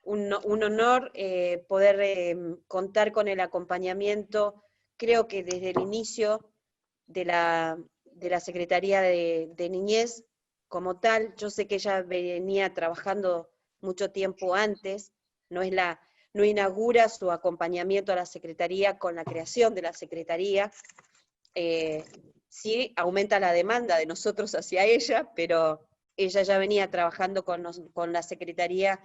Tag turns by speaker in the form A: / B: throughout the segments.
A: un honor poder contar con el acompañamiento, creo que desde el inicio de la Secretaría de Niñez como tal. Yo sé que ella venía trabajando mucho tiempo antes, no inaugura su acompañamiento a la Secretaría con la creación de la Secretaría. Sí aumenta la demanda de nosotros hacia ella, pero ella ya venía trabajando con la Secretaría,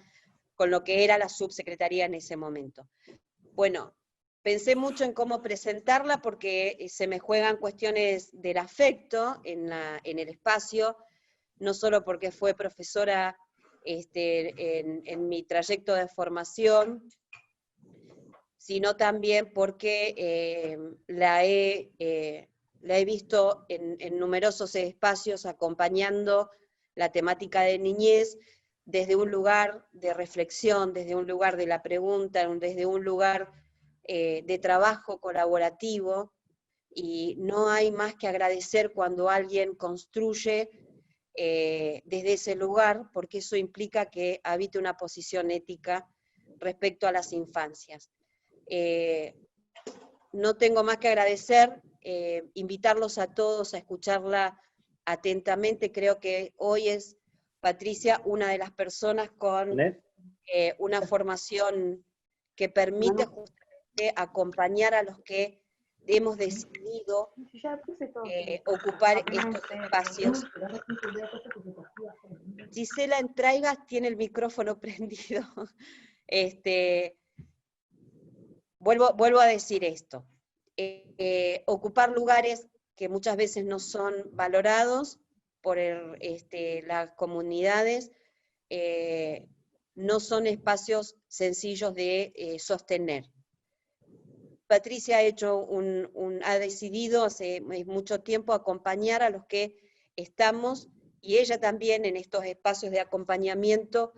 A: con lo que era la subsecretaría en ese momento. Bueno, pensé mucho en cómo presentarla porque se me juegan cuestiones del afecto en el espacio, no solo porque fue profesora en mi trayecto de formación, sino también porque la he visto en numerosos espacios acompañando la temática de niñez desde un lugar de reflexión, desde un lugar de la pregunta, desde un lugar de trabajo colaborativo, y no hay más que agradecer cuando alguien construye desde ese lugar, porque eso implica que habite una posición ética respecto a las infancias. No tengo más que agradecer, invitarlos a todos a escucharla atentamente. Creo que hoy es Patricia una de las personas con una formación que permite justamente acompañar a los que hemos decidido ocupar estos espacios. Gisela Entraigas tiene el micrófono prendido. Vuelvo a decir esto. Ocupar lugares que muchas veces no son valorados por las comunidades, no son espacios sencillos de sostener. Patricia ha decidido hace mucho tiempo acompañar a los que estamos, y ella también en estos espacios de acompañamiento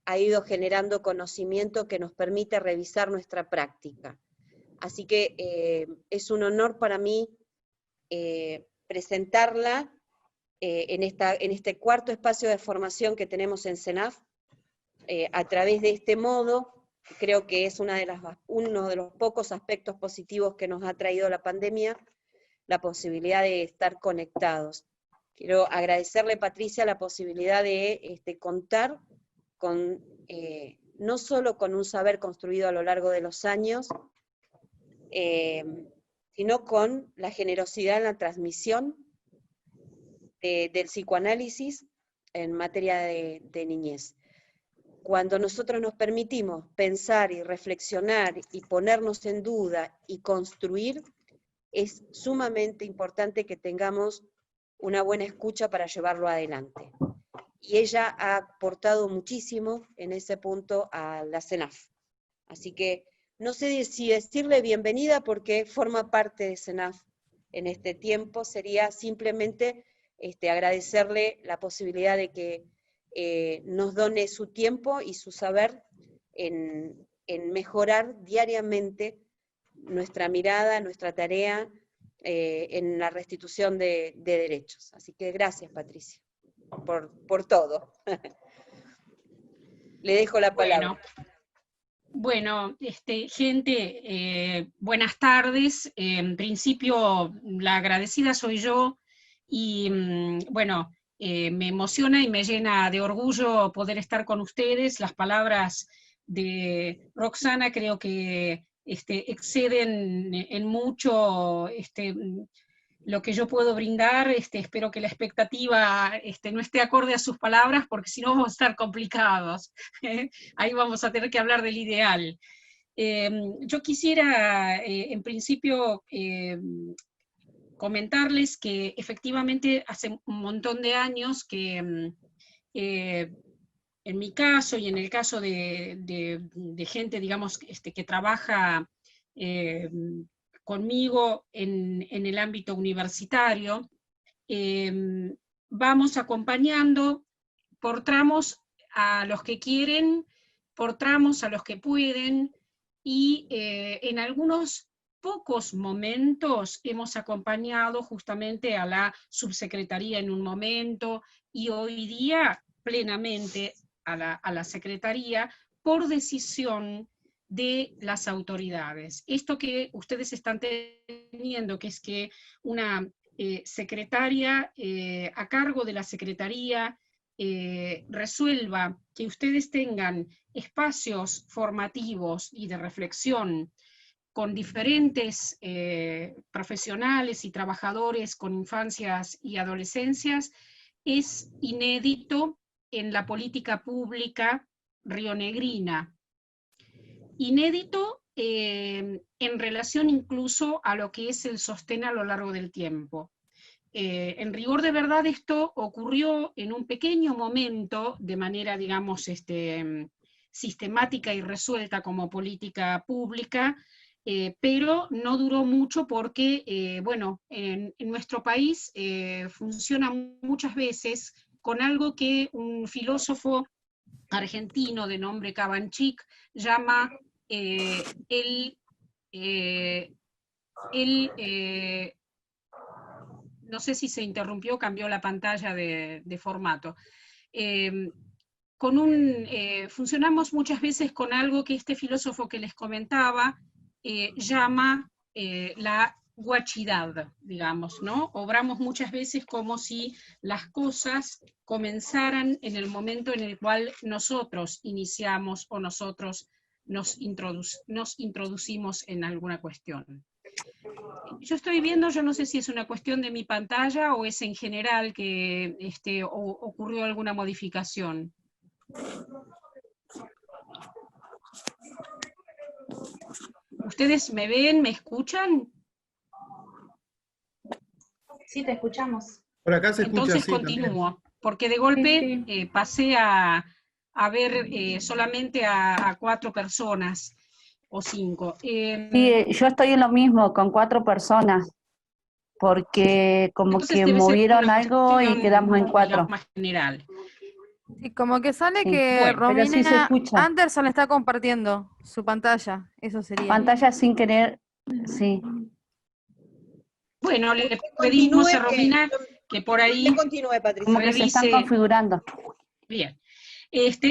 A: ha ido generando conocimiento que nos permite revisar nuestra práctica. Así que es un honor para mí presentarla en este cuarto espacio de formación que tenemos en CENAF, a través de este modo. Creo que es uno de los pocos aspectos positivos que nos ha traído la pandemia, la posibilidad de estar conectados. Quiero agradecerle, Patricia, la posibilidad de contar con, no solo con un saber construido a lo largo de los años, sino con la generosidad en la transmisión del psicoanálisis en materia de niñez. Cuando nosotros nos permitimos pensar y reflexionar y ponernos en duda y construir, es sumamente importante que tengamos una buena escucha para llevarlo adelante. Y ella ha aportado muchísimo en ese punto a la CENAF. Así que no sé si decirle bienvenida porque forma parte de CENAF en este tiempo. Sería simplemente agradecerle la posibilidad de que nos done su tiempo y su saber en mejorar diariamente nuestra mirada, nuestra tarea en la restitución de derechos. Así que gracias, Patricia, por todo. Le dejo la palabra.
B: Bueno, gente, buenas tardes. En principio, la agradecida soy yo, y bueno, me emociona y me llena de orgullo poder estar con ustedes. Las palabras de Roxana creo que exceden en mucho lo que yo puedo brindar. Espero que la expectativa no esté acorde a sus palabras, porque si no vamos a estar complicados. Ahí vamos a tener que hablar del ideal. Yo quisiera, en principio, comentarles que efectivamente hace un montón de años que, en mi caso y en el caso de gente, digamos, que trabaja conmigo en el ámbito universitario, vamos acompañando por tramos a los que quieren, por tramos a los que pueden, y en algunos pocos momentos hemos acompañado justamente a la subsecretaría en un momento, y hoy día plenamente a la secretaría, por decisión de las autoridades. Esto que ustedes están teniendo, que es que una secretaria a cargo de la Secretaría resuelva que ustedes tengan espacios formativos y de reflexión con diferentes profesionales y trabajadores con infancias y adolescencias, es inédito en la política pública rionegrina. Inédito en relación incluso a lo que es el sostén a lo largo del tiempo. En rigor de verdad esto ocurrió en un pequeño momento de manera, digamos, sistemática y resuelta como política pública, pero no duró mucho porque, bueno, en nuestro país funciona muchas veces con algo que un filósofo argentino de nombre Cabanchik llama no sé si se interrumpió, cambió la pantalla de formato. Funcionamos muchas veces con algo que este filósofo que les comentaba llama la guachidad, digamos, ¿no? Obramos muchas veces como si las cosas comenzaran en el momento en el cual nosotros iniciamos o nosotros nos introducimos en alguna cuestión. Yo estoy viendo, yo no sé si es una cuestión de mi pantalla o es en general que ocurrió alguna modificación. ¿Ustedes me ven, me escuchan?
C: Sí, te escuchamos.
D: Por acá se escucha.
B: Entonces
D: sí,
B: continúo,
D: también.
B: porque de golpe
C: Sí.
B: pasé a ver solamente a 4 personas o 5.
E: Sí, yo estoy en lo mismo, con 4 personas, porque como
B: Entonces
E: que
B: debe ser
E: movieron
B: una
E: algo y
B: cuestión,
E: quedamos en 4.
B: digamos, más general.
F: Sí, como que sale
E: Sí.
F: que
B: Bueno,
E: pero sí se
F: Romina
E: escucha.
F: Anderson está compartiendo su pantalla, eso sería.
E: Pantalla sin querer, sí.
B: Bueno, le
A: Usted
B: pedimos
A: continúe,
B: a Romina que por ahí
A: usted continúe, Patricia.
E: Como que se están
B: revise.
E: configurando.
B: Bien.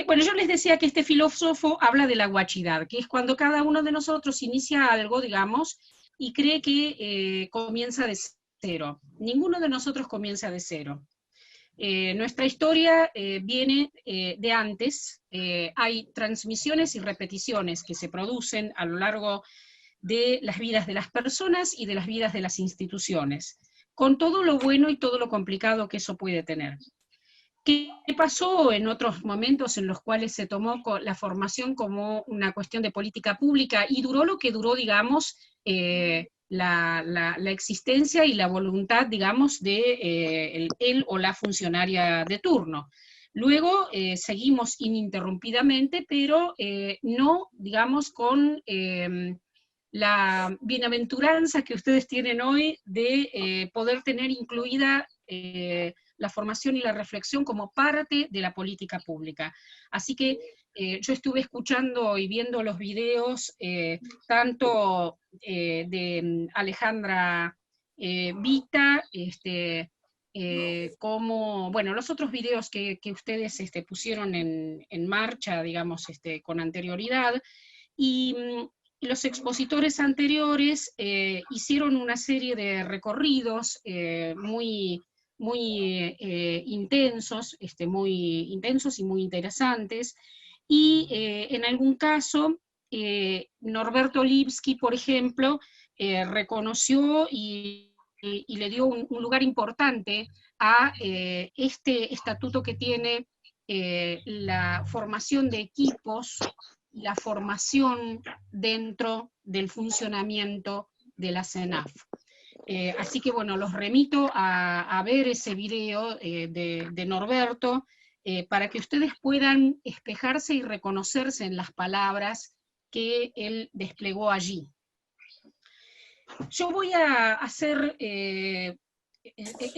B: Bueno, yo les decía que este filósofo habla de la guachidad, que es cuando cada uno de nosotros inicia algo, digamos, y cree que comienza de cero. Ninguno de nosotros comienza de cero. Nuestra historia viene de antes, hay transmisiones y repeticiones que se producen a lo largo de las vidas de las personas y de las vidas de las instituciones, con todo lo bueno y todo lo complicado que eso puede tener. ¿Qué pasó en otros momentos en los cuales se tomó la formación como una cuestión de política pública y duró lo que duró, digamos, la existencia y la voluntad, digamos, de él o la funcionaria de turno? Luego seguimos ininterrumpidamente, pero no, digamos, con la bienaventuranza que ustedes tienen hoy de poder tener incluida la formación y la reflexión como parte de la política pública. Así que yo estuve escuchando y viendo los videos, tanto de Alejandra Vita, como, bueno, los otros videos que ustedes pusieron en marcha, digamos, con anterioridad, y los expositores anteriores hicieron una serie de recorridos muy intensos, muy intensos y muy interesantes, y en algún caso, Norberto Lipski, por ejemplo, reconoció y le dio un lugar importante a este estatuto que tiene la formación de equipos, la formación dentro del funcionamiento de la CENAF. Así que bueno, los remito a ver ese video de Norberto para que ustedes puedan espejarse y reconocerse en las palabras que él desplegó allí. Yo voy a hacer, he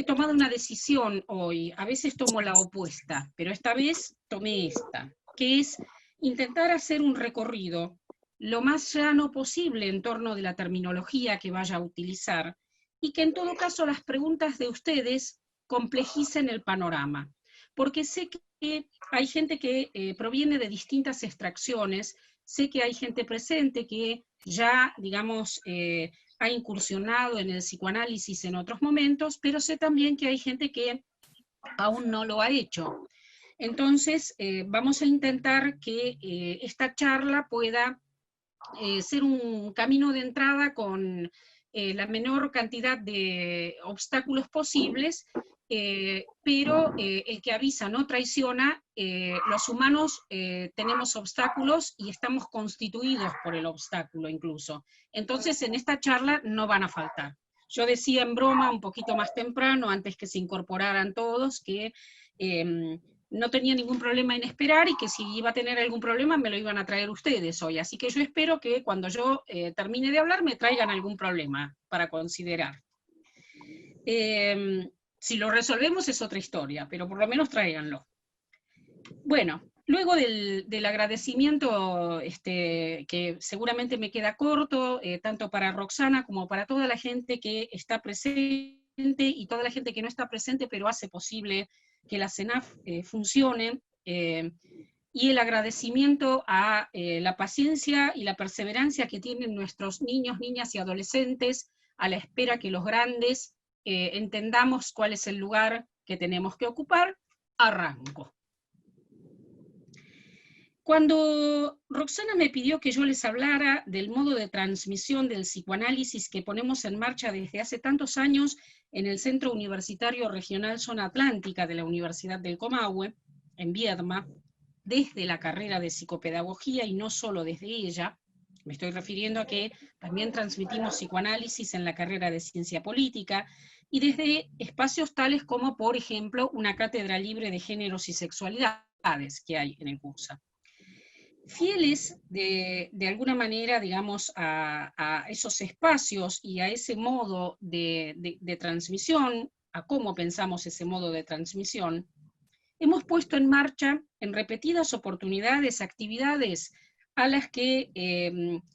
B: tomado una decisión hoy, a veces tomo la opuesta, pero esta vez tomé esta, que es intentar hacer un recorrido lo más llano posible en torno de la terminología que vaya a utilizar, y que en todo caso las preguntas de ustedes complejicen el panorama, porque sé hay gente que proviene de distintas extracciones. Sé que hay gente presente que ya, digamos, ha incursionado en el psicoanálisis en otros momentos, pero sé también que hay gente que aún no lo ha hecho. Entonces, vamos a intentar que esta charla pueda ser un camino de entrada con la menor cantidad de obstáculos posibles, pero el que avisa no traiciona. Los humanos tenemos obstáculos y estamos constituidos por el obstáculo incluso. Entonces en esta charla no van a faltar. Yo decía en broma un poquito más temprano, antes que se incorporaran todos, que no tenía ningún problema en esperar y que si iba a tener algún problema me lo iban a traer ustedes hoy. Así que yo espero que cuando yo termine de hablar me traigan algún problema para considerar. Si lo resolvemos es otra historia, pero por lo menos tráiganlo. Bueno, luego del agradecimiento, que seguramente me queda corto, tanto para Roxana como para toda la gente que está presente y toda la gente que no está presente, pero hace posible que la CENAF funcione, y el agradecimiento a la paciencia y la perseverancia que tienen nuestros niños, niñas y adolescentes a la espera que los grandes entendamos cuál es el lugar que tenemos que ocupar. Arranco. Cuando Roxana me pidió que yo les hablara del modo de transmisión del psicoanálisis que ponemos en marcha desde hace tantos años en el Centro Universitario Regional Zona Atlántica de la Universidad del Comahue, en Viedma, desde la carrera de psicopedagogía y no solo desde ella, me estoy refiriendo a que también transmitimos psicoanálisis en la carrera de ciencia política, y desde espacios tales como, por ejemplo, una cátedra libre de géneros y sexualidades que hay en el curso. Fieles de alguna manera, digamos, a esos espacios y a ese modo de transmisión, a cómo pensamos ese modo de transmisión, hemos puesto en marcha en repetidas oportunidades actividades a las que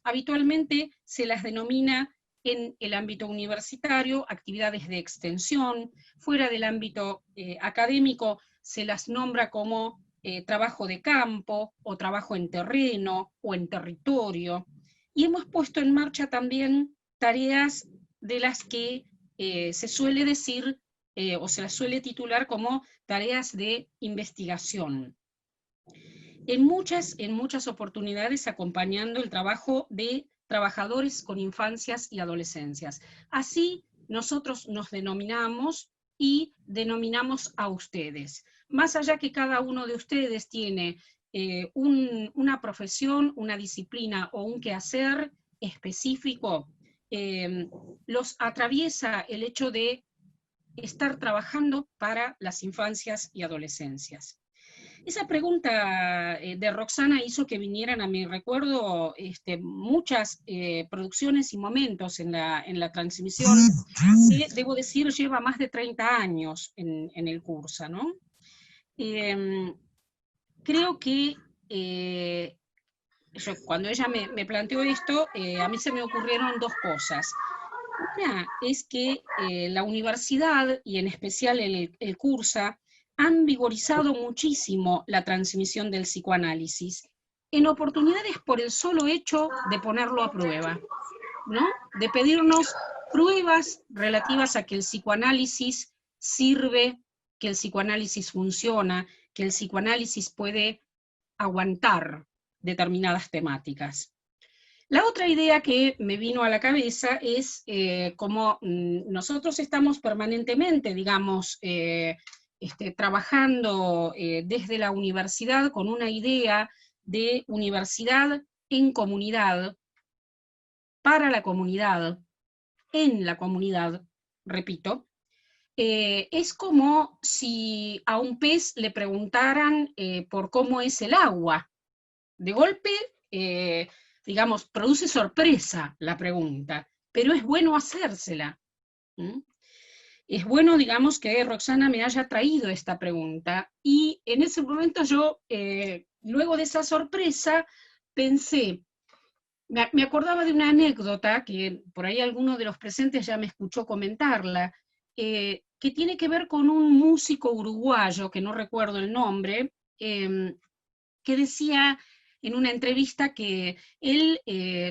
B: habitualmente se las denomina en el ámbito universitario actividades de extensión. Fuera del ámbito académico se las nombra como trabajo de campo, o trabajo en terreno, o en territorio, y hemos puesto en marcha también tareas de las que se suele decir, o se las suele titular como tareas de investigación. En muchas oportunidades acompañando el trabajo de trabajadores con infancias y adolescencias. Así nosotros nos denominamos y denominamos a ustedes. Más allá que cada uno de ustedes tiene una profesión, una disciplina o un quehacer específico, los atraviesa el hecho de estar trabajando para las infancias y adolescencias. Esa pregunta de Roxana hizo que vinieran a mi recuerdo muchas producciones y momentos en la transmisión, que debo decir lleva más de 30 años en el curso, ¿no? Creo que cuando ella me planteó esto, a mí se me ocurrieron dos cosas. Una es que la universidad, y en especial el curso, han vigorizado muchísimo la transmisión del psicoanálisis, en oportunidades por el solo hecho de ponerlo a prueba, ¿no? De pedirnos pruebas relativas a que el psicoanálisis sirve, que el psicoanálisis funciona, que el psicoanálisis puede aguantar determinadas temáticas. La otra idea que me vino a la cabeza es como nosotros estamos permanentemente, digamos, trabajando desde la universidad con una idea de universidad en comunidad, para la comunidad, en la comunidad, repito, es como si a un pez le preguntaran por cómo es el agua. De golpe, digamos, produce sorpresa la pregunta, pero es bueno hacérsela. Es bueno, digamos, que Roxana me haya traído esta pregunta, y en ese momento yo, luego de esa sorpresa, pensé, me acordaba de una anécdota, que por ahí alguno de los presentes ya me escuchó comentarla, que tiene que ver con un músico uruguayo, que no recuerdo el nombre, que decía en una entrevista que él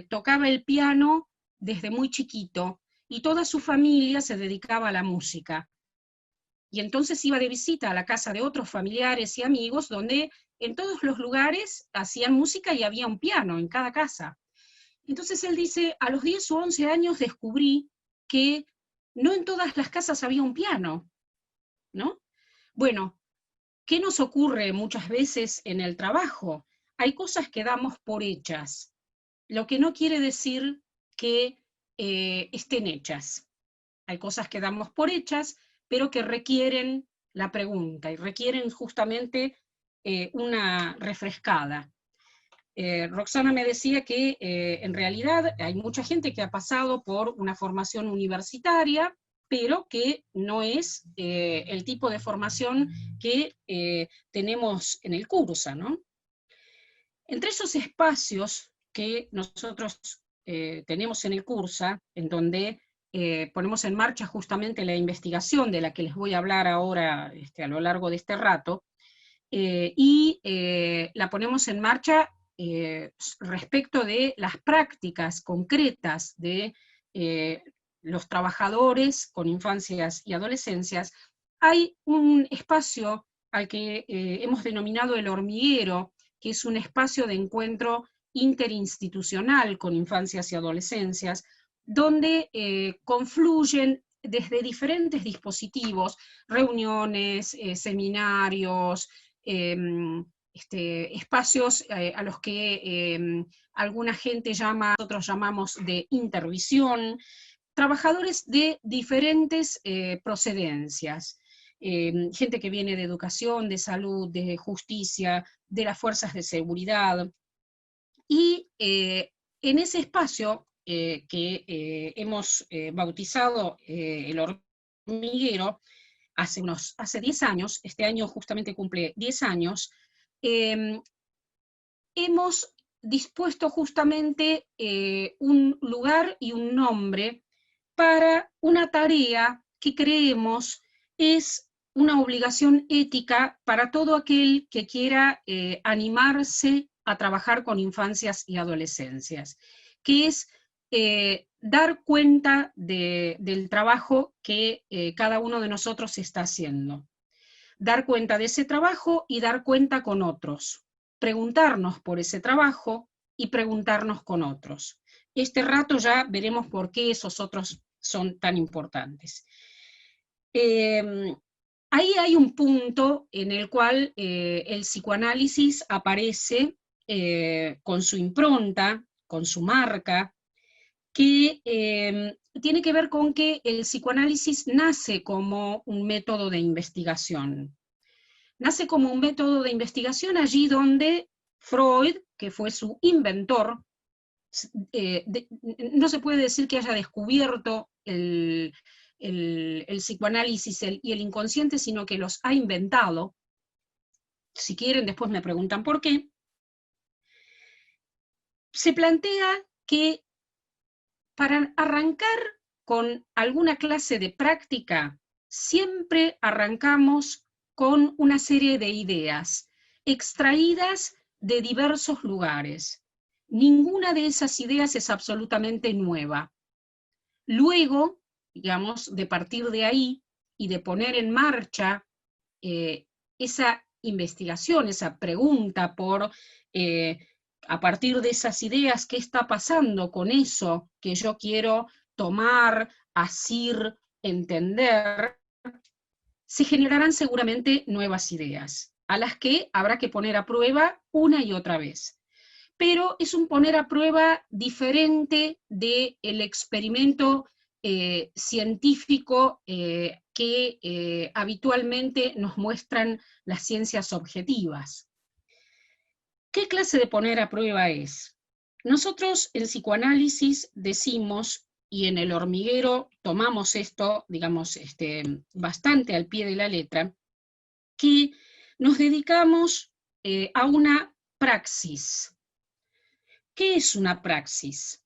B: tocaba el piano desde muy chiquito, y toda su familia se dedicaba a la música. Y entonces iba de visita a la casa de otros familiares y amigos, donde en todos los lugares hacían música y había un piano en cada casa. Entonces él dice, a los 10 o 11 años descubrí que no en todas las casas había un piano, ¿no? Bueno, ¿qué nos ocurre muchas veces en el trabajo? Hay cosas que damos por hechas, lo que no quiere decir que estén hechas. Hay cosas que damos por hechas, pero que requieren la pregunta y requieren justamente una refrescada. Roxana me decía que en realidad hay mucha gente que ha pasado por una formación universitaria, pero que no es el tipo de formación que tenemos en el curso, ¿no? Entre esos espacios que nosotros tenemos en el curso, en donde ponemos en marcha justamente la investigación de la que les voy a hablar ahora a lo largo de este rato, y la ponemos en marcha respecto de las prácticas concretas de los trabajadores con infancias y adolescencias. Hay un espacio al que hemos denominado el hormiguero, que es un espacio de encuentro interinstitucional con infancias y adolescencias, donde confluyen desde diferentes dispositivos, reuniones, seminarios, espacios a los que alguna gente llama, nosotros llamamos de intervisión, trabajadores de diferentes procedencias, gente que viene de educación, de salud, de justicia, de las fuerzas de seguridad, y en ese espacio que hemos bautizado el hormiguero, hace 10 años, este año justamente cumple 10 años, hemos dispuesto justamente un lugar y un nombre para una tarea que creemos es una obligación ética para todo aquel que quiera animarse a trabajar con infancias y adolescencias, que es dar cuenta del trabajo que cada uno de nosotros está haciendo. Dar cuenta de ese trabajo y dar cuenta con otros. Preguntarnos por ese trabajo y preguntarnos con otros. Este rato ya veremos por qué esos otros son tan importantes. Ahí hay un punto en el cual el psicoanálisis aparece con su impronta, con su marca, que tiene que ver con que el psicoanálisis nace como un método de investigación. Nace como un método de investigación allí donde Freud, que fue su inventor, no se puede decir que haya descubierto el psicoanálisis y el inconsciente, sino que los ha inventado. Si quieren, después me preguntan por qué. Se plantea que para arrancar con alguna clase de práctica, siempre arrancamos con una serie de ideas extraídas de diversos lugares. Ninguna de esas ideas es absolutamente nueva. Luego, digamos, de partir de ahí y de poner en marcha esa investigación, esa pregunta por a partir de esas ideas, ¿qué está pasando con eso que yo quiero tomar, asir, entender? Se generarán seguramente nuevas ideas, a las que habrá que poner a prueba una y otra vez. Pero es un poner a prueba diferente del experimento científico que habitualmente nos muestran las ciencias objetivas. ¿Qué clase de poner a prueba es? Nosotros en psicoanálisis decimos, y en el hormiguero tomamos esto, digamos, bastante al pie de la letra, que nos dedicamos a una praxis. ¿Qué es una praxis?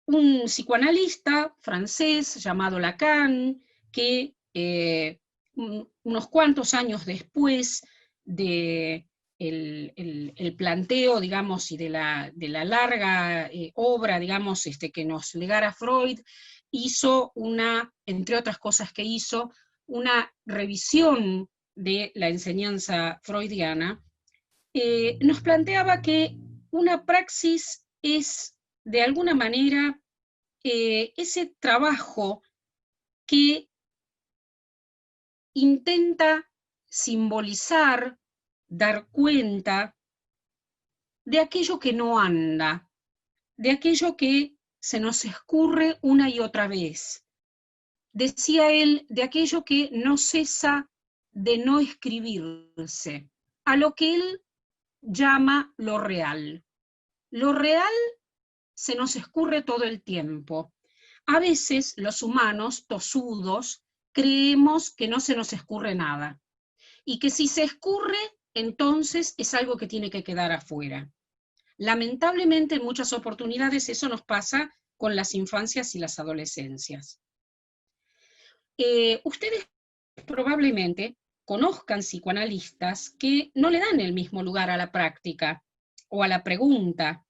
B: Un psicoanalista francés llamado Lacan, que unos cuantos años después de el planteo, digamos, y de la larga obra, digamos, que nos legara Freud, hizo entre otras cosas que hizo, una revisión de la enseñanza freudiana, nos planteaba que una praxis es, de alguna manera, ese trabajo que intenta simbolizar, dar cuenta de aquello que no anda, de aquello que se nos escurre una y otra vez. Decía él, de aquello que no cesa de no escribirse, a lo que él llama lo real. Lo real se nos escurre todo el tiempo. A veces los humanos, tosudos, creemos que no se nos escurre nada, y que si se escurre, entonces es algo que tiene que quedar afuera. Lamentablemente, en muchas oportunidades eso nos pasa con las infancias y las adolescencias. Ustedes probablemente conozcan psicoanalistas que no le dan el mismo lugar a la práctica, o a la pregunta,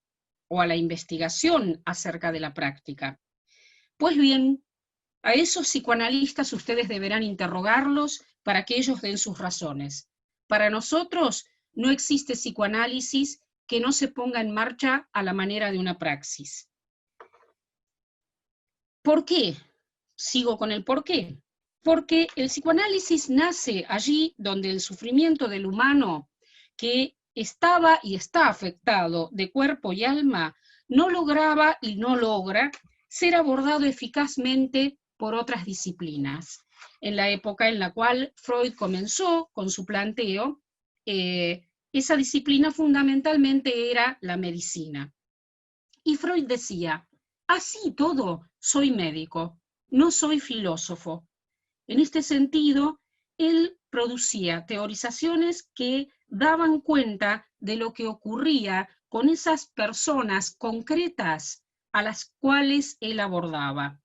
B: o a la investigación acerca de la práctica. Pues bien, a esos psicoanalistas ustedes deberán interrogarlos para que ellos den sus razones. Para nosotros no existe psicoanálisis que no se ponga en marcha a la manera de una praxis. ¿Por qué? Sigo con el por qué. Porque el psicoanálisis nace allí donde el sufrimiento del humano, que estaba y está afectado de cuerpo y alma, no lograba y no logra ser abordado eficazmente por otras disciplinas. En la época en la cual Freud comenzó con su planteo, esa disciplina fundamentalmente era la medicina. Y Freud decía, así todo, soy médico, no soy filósofo. En este sentido, él producía teorizaciones que daban cuenta de lo que ocurría con esas personas concretas a las cuales él abordaba.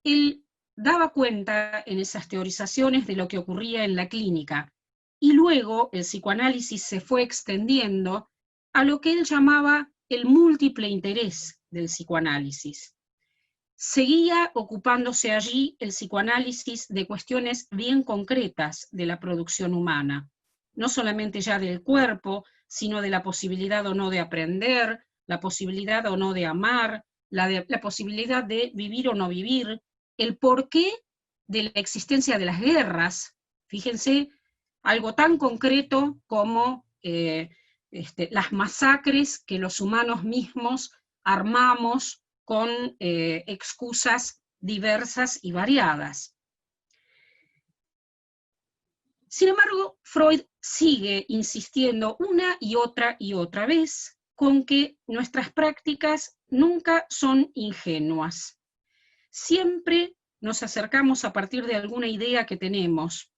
B: Él daba cuenta en esas teorizaciones de lo que ocurría en la clínica, y luego el psicoanálisis se fue extendiendo a lo que él llamaba el múltiple interés del psicoanálisis. Seguía ocupándose allí el psicoanálisis de cuestiones bien concretas de la producción humana, no solamente ya del cuerpo, sino de la posibilidad o no de aprender, la posibilidad o no de amar, la posibilidad de vivir o no vivir, el porqué de la existencia de las guerras. Fíjense, algo tan concreto como las masacres que los humanos mismos armamos con excusas diversas y variadas. Sin embargo, Freud sigue insistiendo una y otra vez con que nuestras prácticas nunca son ingenuas. Siempre nos acercamos a partir de alguna idea que tenemos,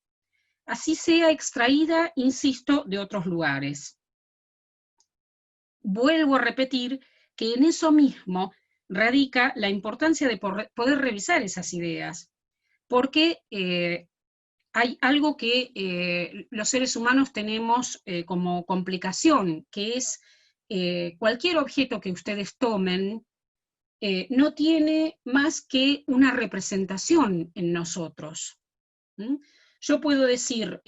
B: así sea extraída, insisto, de otros lugares. Vuelvo a repetir que en eso mismo radica la importancia de poder revisar esas ideas, porque hay algo que los seres humanos tenemos como complicación, que es cualquier objeto que ustedes tomen no tiene más que una representación en nosotros. Yo puedo decir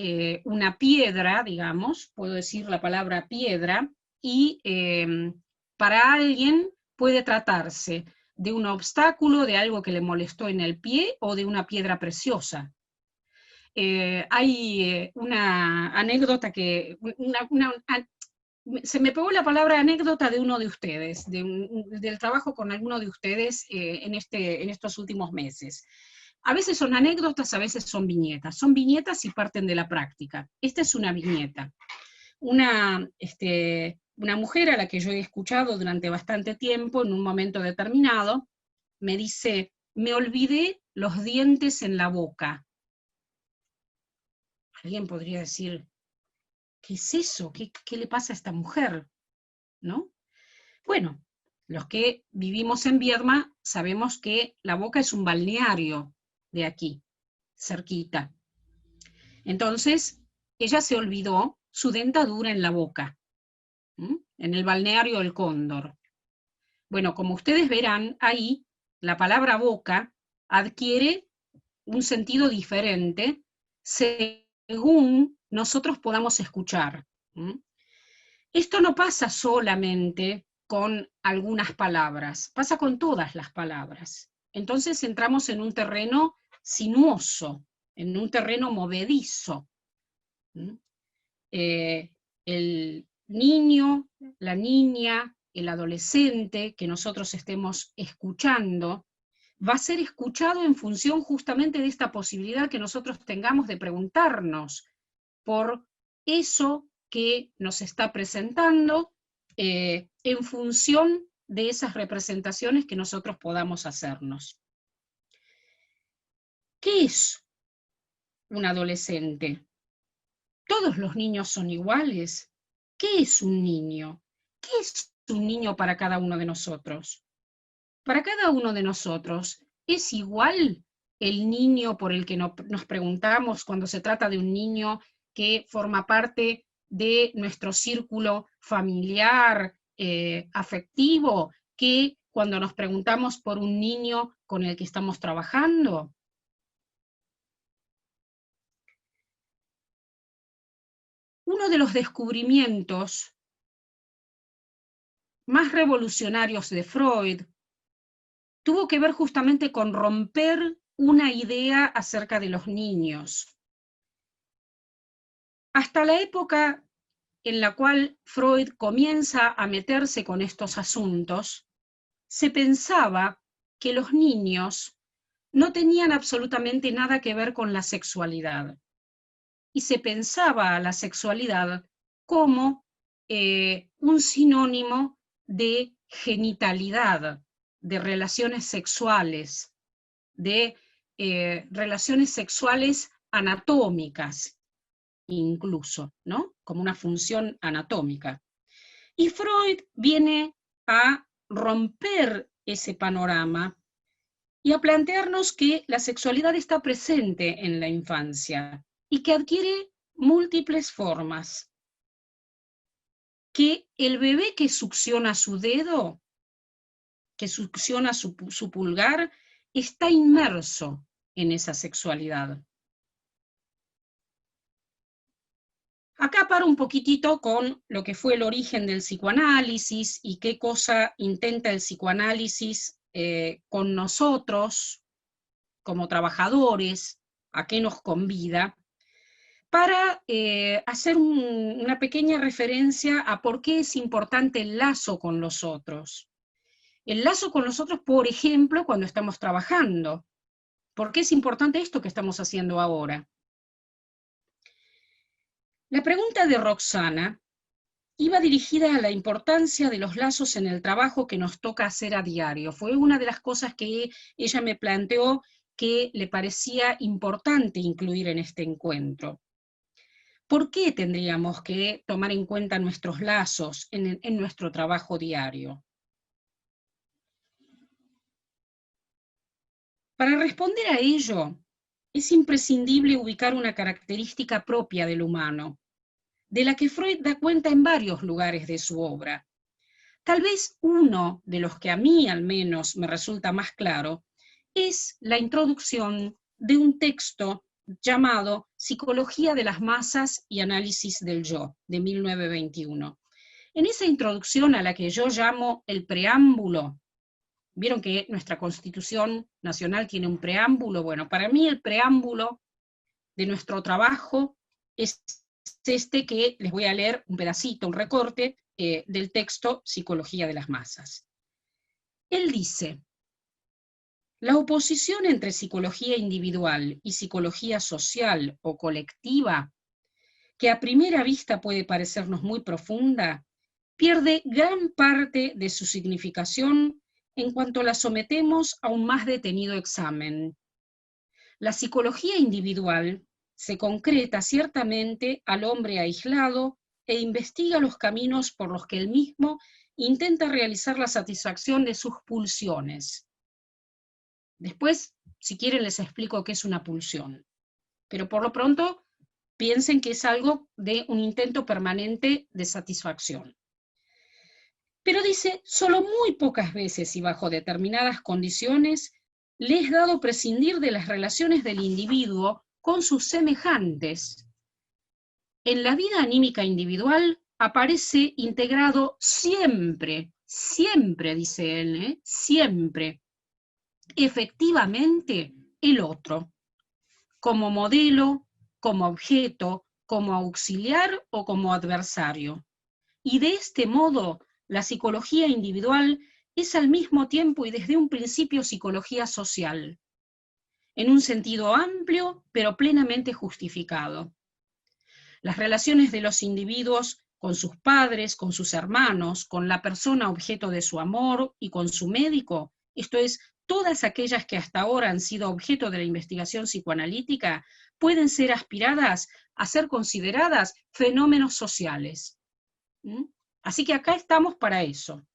B: una piedra, digamos, puedo decir la palabra piedra, y para alguien puede tratarse de un obstáculo, de algo que le molestó en el pie, o de una piedra preciosa. Hay una anécdota que, se me pegó la palabra anécdota de uno de ustedes, del trabajo con alguno de ustedes en estos últimos meses. A veces son anécdotas, a veces son viñetas y parten de la práctica. Esta es una viñeta. Una mujer a la que yo he escuchado durante bastante tiempo, en un momento determinado, me dice, me olvidé los dientes en la boca. Alguien podría decir, ¿qué es eso? ¿Qué le pasa a esta mujer? ¿No? Bueno, los que vivimos en Viedma sabemos que la boca es un balneario de aquí. cerquita. Entonces, ella se olvidó su dentadura en la boca, en el balneario del Cóndor. Bueno, como ustedes verán, ahí la palabra boca adquiere un sentido diferente según nosotros podamos escuchar. Esto no pasa solamente con algunas palabras, pasa con todas las palabras. Entonces entramos en un terreno sinuoso, en un terreno movedizo. El niño, la niña, el adolescente que nosotros estemos escuchando, va a ser escuchado en función justamente de esta posibilidad que nosotros tengamos de preguntarnos por eso que nos está presentando, en función de esas representaciones que nosotros podamos hacernos. ¿Qué es un adolescente? ¿Todos los niños son iguales? ¿Qué es un niño? ¿Qué es un niño para cada uno de nosotros? Para cada uno de nosotros, ¿es igual el niño por el que nos preguntamos cuando se trata de un niño que forma parte de nuestro círculo familiar, afectivo, que cuando nos preguntamos por un niño con el que estamos trabajando? Uno de los descubrimientos más revolucionarios de Freud tuvo que ver justamente con romper una idea acerca de los niños. Hasta la época en la cual Freud comienza a meterse con estos asuntos, se pensaba que los niños no tenían absolutamente nada que ver con la sexualidad. Y se pensaba a la sexualidad como un sinónimo de genitalidad, de relaciones sexuales, de relaciones sexuales anatómicas, incluso, ¿no? Como una función anatómica. Y Freud viene a romper ese panorama y a plantearnos que la sexualidad está presente en la infancia y que adquiere múltiples formas. Que el bebé que succiona su dedo, que succiona su pulgar, está inmerso en esa sexualidad. Acá paro un poquitito con lo que fue el origen del psicoanálisis y qué cosa intenta el psicoanálisis con nosotros, como trabajadores, a qué nos convida, para hacer una pequeña referencia a por qué es importante el lazo con los otros. El lazo con los otros, por ejemplo, cuando estamos trabajando. ¿Por qué es importante esto que estamos haciendo ahora? La pregunta de Roxana iba dirigida a la importancia de los lazos en el trabajo que nos toca hacer a diario. Fue una de las cosas que ella me planteó que le parecía importante incluir en este encuentro. ¿Por qué tendríamos que tomar en cuenta nuestros lazos en nuestro trabajo diario? Para responder a ello, es imprescindible ubicar una característica propia del humano, de la que Freud da cuenta en varios lugares de su obra. Tal vez uno de los que a mí al menos me resulta más claro es la introducción de un texto llamado Psicología de las Masas y Análisis del Yo, de 1921. En esa introducción, a la que yo llamo el preámbulo, ¿vieron que nuestra Constitución Nacional tiene un preámbulo? Bueno, para mí el preámbulo de nuestro trabajo es este que les voy a leer un pedacito, un recorte del texto Psicología de las Masas. Él dice: la oposición entre psicología individual y psicología social o colectiva, que a primera vista puede parecernos muy profunda, pierde gran parte de su significación en cuanto la sometemos a un más detenido examen. La psicología individual se concreta ciertamente al hombre aislado e investiga los caminos por los que él mismo intenta realizar la satisfacción de sus pulsiones. Después, si quieren, les explico qué es una pulsión. pero por lo pronto piensen que es algo de un intento permanente de satisfacción. Pero dice, solo muy pocas veces y bajo determinadas condiciones le es dado prescindir de las relaciones del individuo con sus semejantes. En la vida anímica individual aparece integrado siempre, siempre, dice él, siempre, efectivamente, el otro, como modelo, como objeto, como auxiliar o como adversario. Y de este modo, la psicología individual es al mismo tiempo y desde un principio psicología social, en un sentido amplio, pero plenamente justificado. Las relaciones de los individuos con sus padres, con sus hermanos, con la persona objeto de su amor y con su médico, esto es, todas aquellas que hasta ahora han sido objeto de la investigación psicoanalítica, pueden ser aspiradas a ser consideradas fenómenos sociales. Así que acá estamos para eso,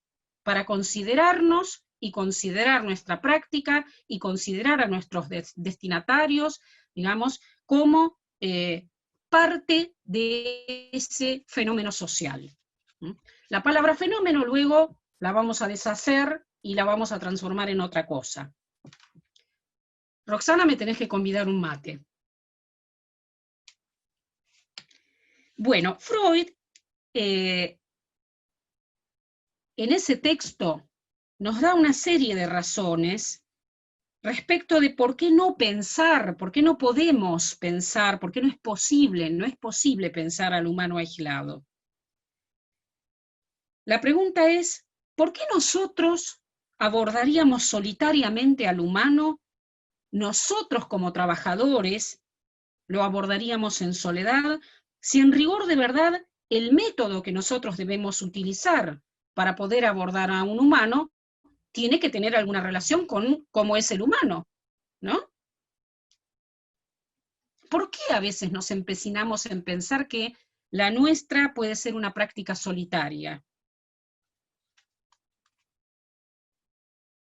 B: para considerarnos y considerar nuestra práctica y considerar a nuestros destinatarios, digamos, como parte de ese fenómeno social. La palabra fenómeno luego la vamos a deshacer y la vamos a transformar en otra cosa. Roxana, me tenés que convidar un mate. Bueno, Freud, en ese texto, nos da una serie de razones respecto de por qué no pensar, por qué no podemos pensar, por qué no es posible pensar al humano aislado. La pregunta es, ¿por qué nosotros abordaríamos solitariamente al humano? Nosotros como trabajadores lo abordaríamos en soledad, si en rigor de verdad el método que nosotros debemos utilizar para poder abordar a un humano tiene que tener alguna relación con cómo es el humano, ¿no? ¿Por qué a veces nos empecinamos en pensar que la nuestra puede ser una práctica solitaria?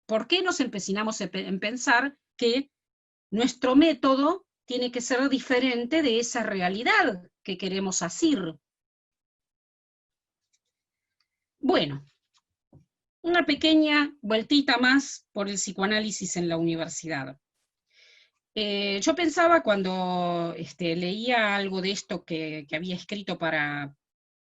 B: ¿Por qué nos empecinamos en pensar que nuestro método tiene que ser diferente de esa realidad que queremos asir? Bueno, una pequeña vueltita más por el psicoanálisis en la universidad. Yo pensaba cuando leía algo de esto que había escrito para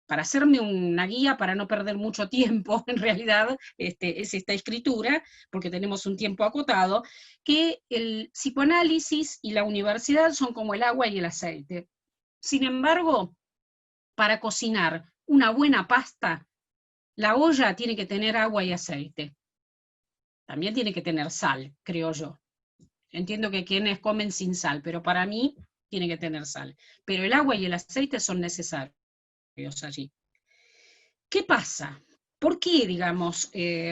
B: hacerme una guía, para no perder mucho tiempo, en realidad, es esta escritura, porque tenemos un tiempo acotado, que el psicoanálisis y la universidad son como el agua y el aceite. Sin embargo, para cocinar una buena pasta, la olla tiene que tener agua y aceite. También tiene que tener sal, creo yo. Entiendo que quienes comen sin sal, pero para mí tiene que tener sal. Pero el agua y el aceite son necesarios allí. ¿Qué pasa? ¿Por qué, digamos,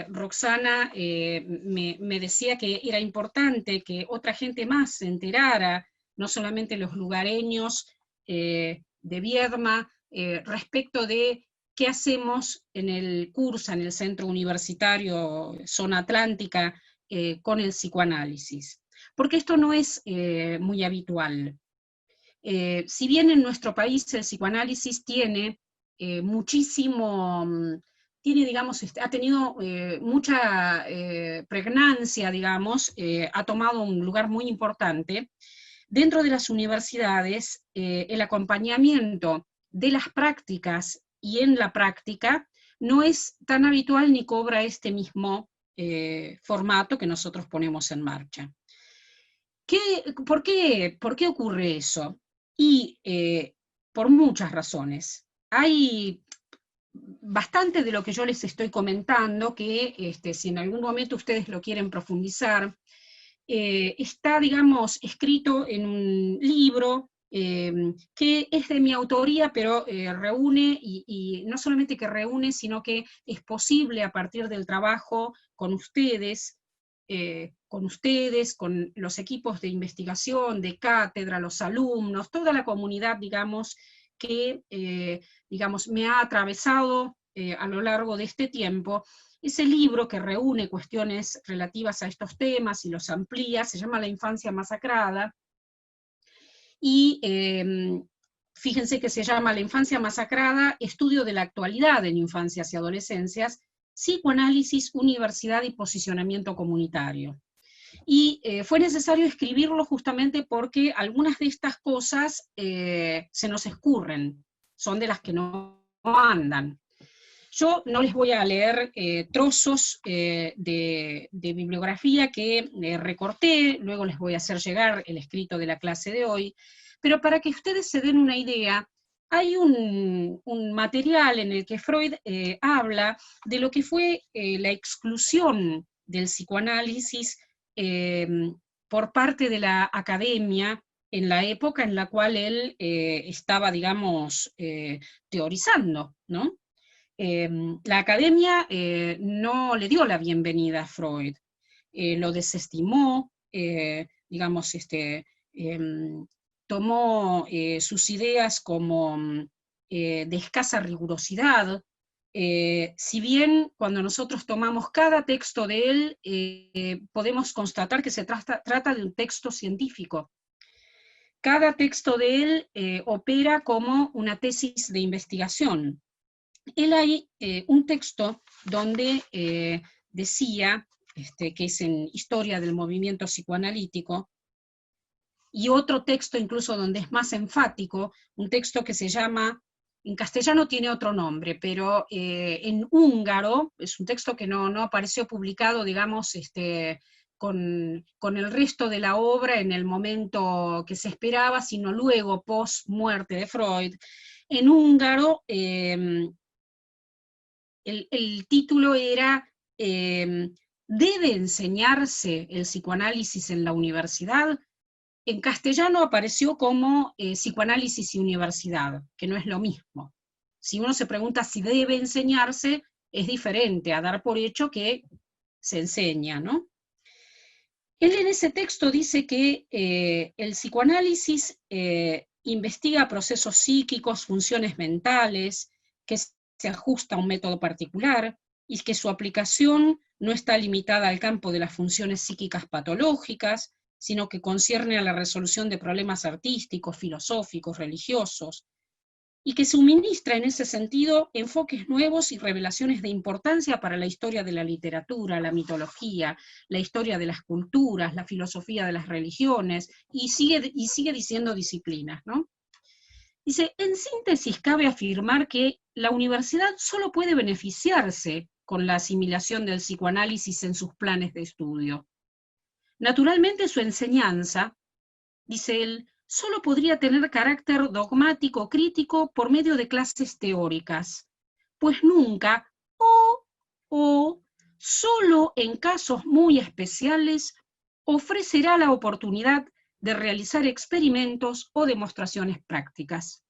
B: Roxana me decía que era importante que otra gente más se enterara, no solamente los lugareños de Viedma, respecto de qué hacemos en el CURSA, en el Centro Universitario Zona Atlántica, con el psicoanálisis? Porque esto no es muy habitual. Si bien en nuestro país el psicoanálisis tiene digamos, ha tenido mucha pregnancia, digamos, ha tomado un lugar muy importante, dentro de las universidades el acompañamiento de las prácticas y en la práctica no es tan habitual ni cobra este mismo formato que nosotros ponemos en marcha. ¿Por qué ocurre eso? Y por muchas razones. Hay bastante de lo que yo les estoy comentando, que si en algún momento ustedes lo quieren profundizar, está, digamos, escrito en un libro que es de mi autoría, pero reúne, y no solamente que reúne, sino que es posible a partir del trabajo con ustedes, con los equipos de investigación, de cátedra, los alumnos, toda la comunidad, digamos, que digamos, me ha atravesado a lo largo de este tiempo. Ese libro que reúne cuestiones relativas a estos temas y los amplía, se llama La infancia masacrada, y fíjense que se llama La infancia masacrada, estudio de la actualidad en infancias y adolescencias, psicoanálisis, universidad y posicionamiento comunitario. Y fue necesario escribirlo justamente porque algunas de estas cosas se nos escurren, son de las que no andan. Yo no les voy a leer trozos de bibliografía que recorté, luego les voy a hacer llegar el escrito de la clase de hoy, pero para que ustedes se den una idea, hay un material en el que Freud habla de lo que fue la exclusión del psicoanálisis por parte de la academia en la época en la cual él estaba, digamos, teorizando, ¿no? La academia no le dio la bienvenida a Freud, lo desestimó, digamos, tomó sus ideas como de escasa rigurosidad, si bien cuando nosotros tomamos cada texto de él, podemos constatar que se trata de un texto científico. Cada texto de él opera como una tesis de investigación. Él hay un texto donde decía, que es en Historia del Movimiento Psicoanalítico, y otro texto incluso donde es más enfático, un texto que se llama, en castellano tiene otro nombre, pero en húngaro, es un texto que no apareció publicado, digamos, con el resto de la obra en el momento que se esperaba, sino luego, post muerte de Freud. En húngaro, el título era ¿debe enseñarse el psicoanálisis en la universidad? En castellano apareció como psicoanálisis y universidad, que no es lo mismo. Si uno se pregunta si debe enseñarse, es diferente a dar por hecho que se enseña, ¿no? Él en ese texto dice que el psicoanálisis investiga procesos psíquicos, funciones mentales, que se ajusta a un método particular, y que su aplicación no está limitada al campo de las funciones psíquicas patológicas, sino que concierne a la resolución de problemas artísticos, filosóficos, religiosos, y que suministra en ese sentido enfoques nuevos y revelaciones de importancia para la historia de la literatura, la mitología, la historia de las culturas, la filosofía de las religiones, y sigue diciendo disciplinas, ¿no? Dice, en síntesis cabe afirmar que la universidad solo puede beneficiarse con la asimilación del psicoanálisis en sus planes de estudio. Naturalmente su enseñanza, dice él, solo podría tener carácter dogmático crítico por medio de clases teóricas, pues nunca, o solo en casos muy especiales, ofrecerá la oportunidad de realizar experimentos o demostraciones prácticas.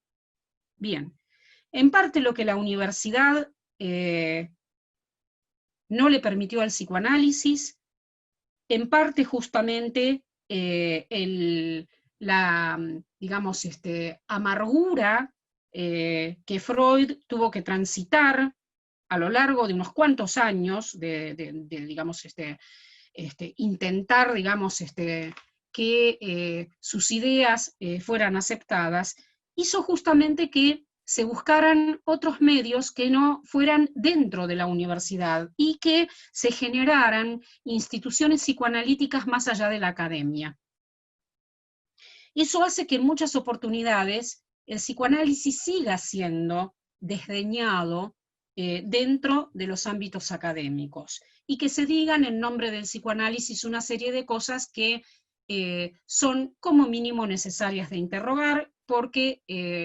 B: Bien, en parte lo que la universidad no le permitió al psicoanálisis, en parte justamente la, digamos, amargura que Freud tuvo que transitar a lo largo de unos cuantos años digamos, intentar, digamos, que sus ideas fueran aceptadas, hizo justamente que se buscaran otros medios que no fueran dentro de la universidad y que se generaran instituciones psicoanalíticas más allá de la academia. Eso hace que en muchas oportunidades el psicoanálisis siga siendo desdeñado dentro de los ámbitos académicos, y que se digan en nombre del psicoanálisis una serie de cosas que son como mínimo necesarias de interrogar, porque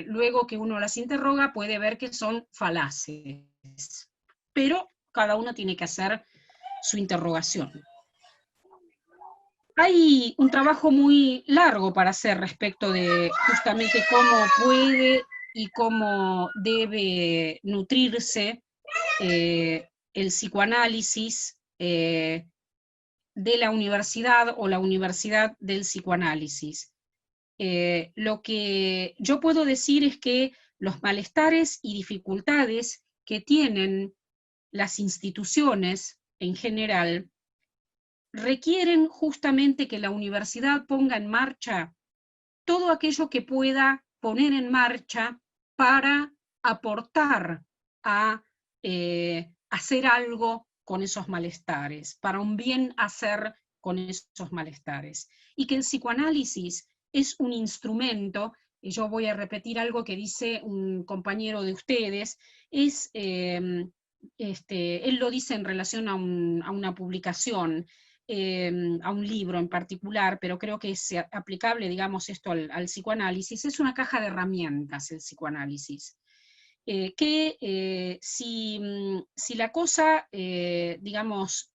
B: luego que uno las interroga puede ver que son falaces. Pero cada uno tiene que hacer su interrogación. Hay un trabajo muy largo para hacer respecto de justamente cómo puede y cómo debe nutrirse el psicoanálisis de la universidad o la universidad del psicoanálisis. Lo que yo puedo decir es que los malestares y dificultades que tienen las instituciones en general requieren justamente que la universidad ponga en marcha todo aquello que pueda poner en marcha para aportar a hacer algo con esos malestares, para un bien hacer con esos malestares. Y que el psicoanálisis es un instrumento, y yo voy a repetir algo que dice un compañero de ustedes, él lo dice en relación a una publicación, a un libro en particular, pero creo que es aplicable, digamos, esto al psicoanálisis. Es una caja de herramientas el psicoanálisis. Si la cosa, digamos,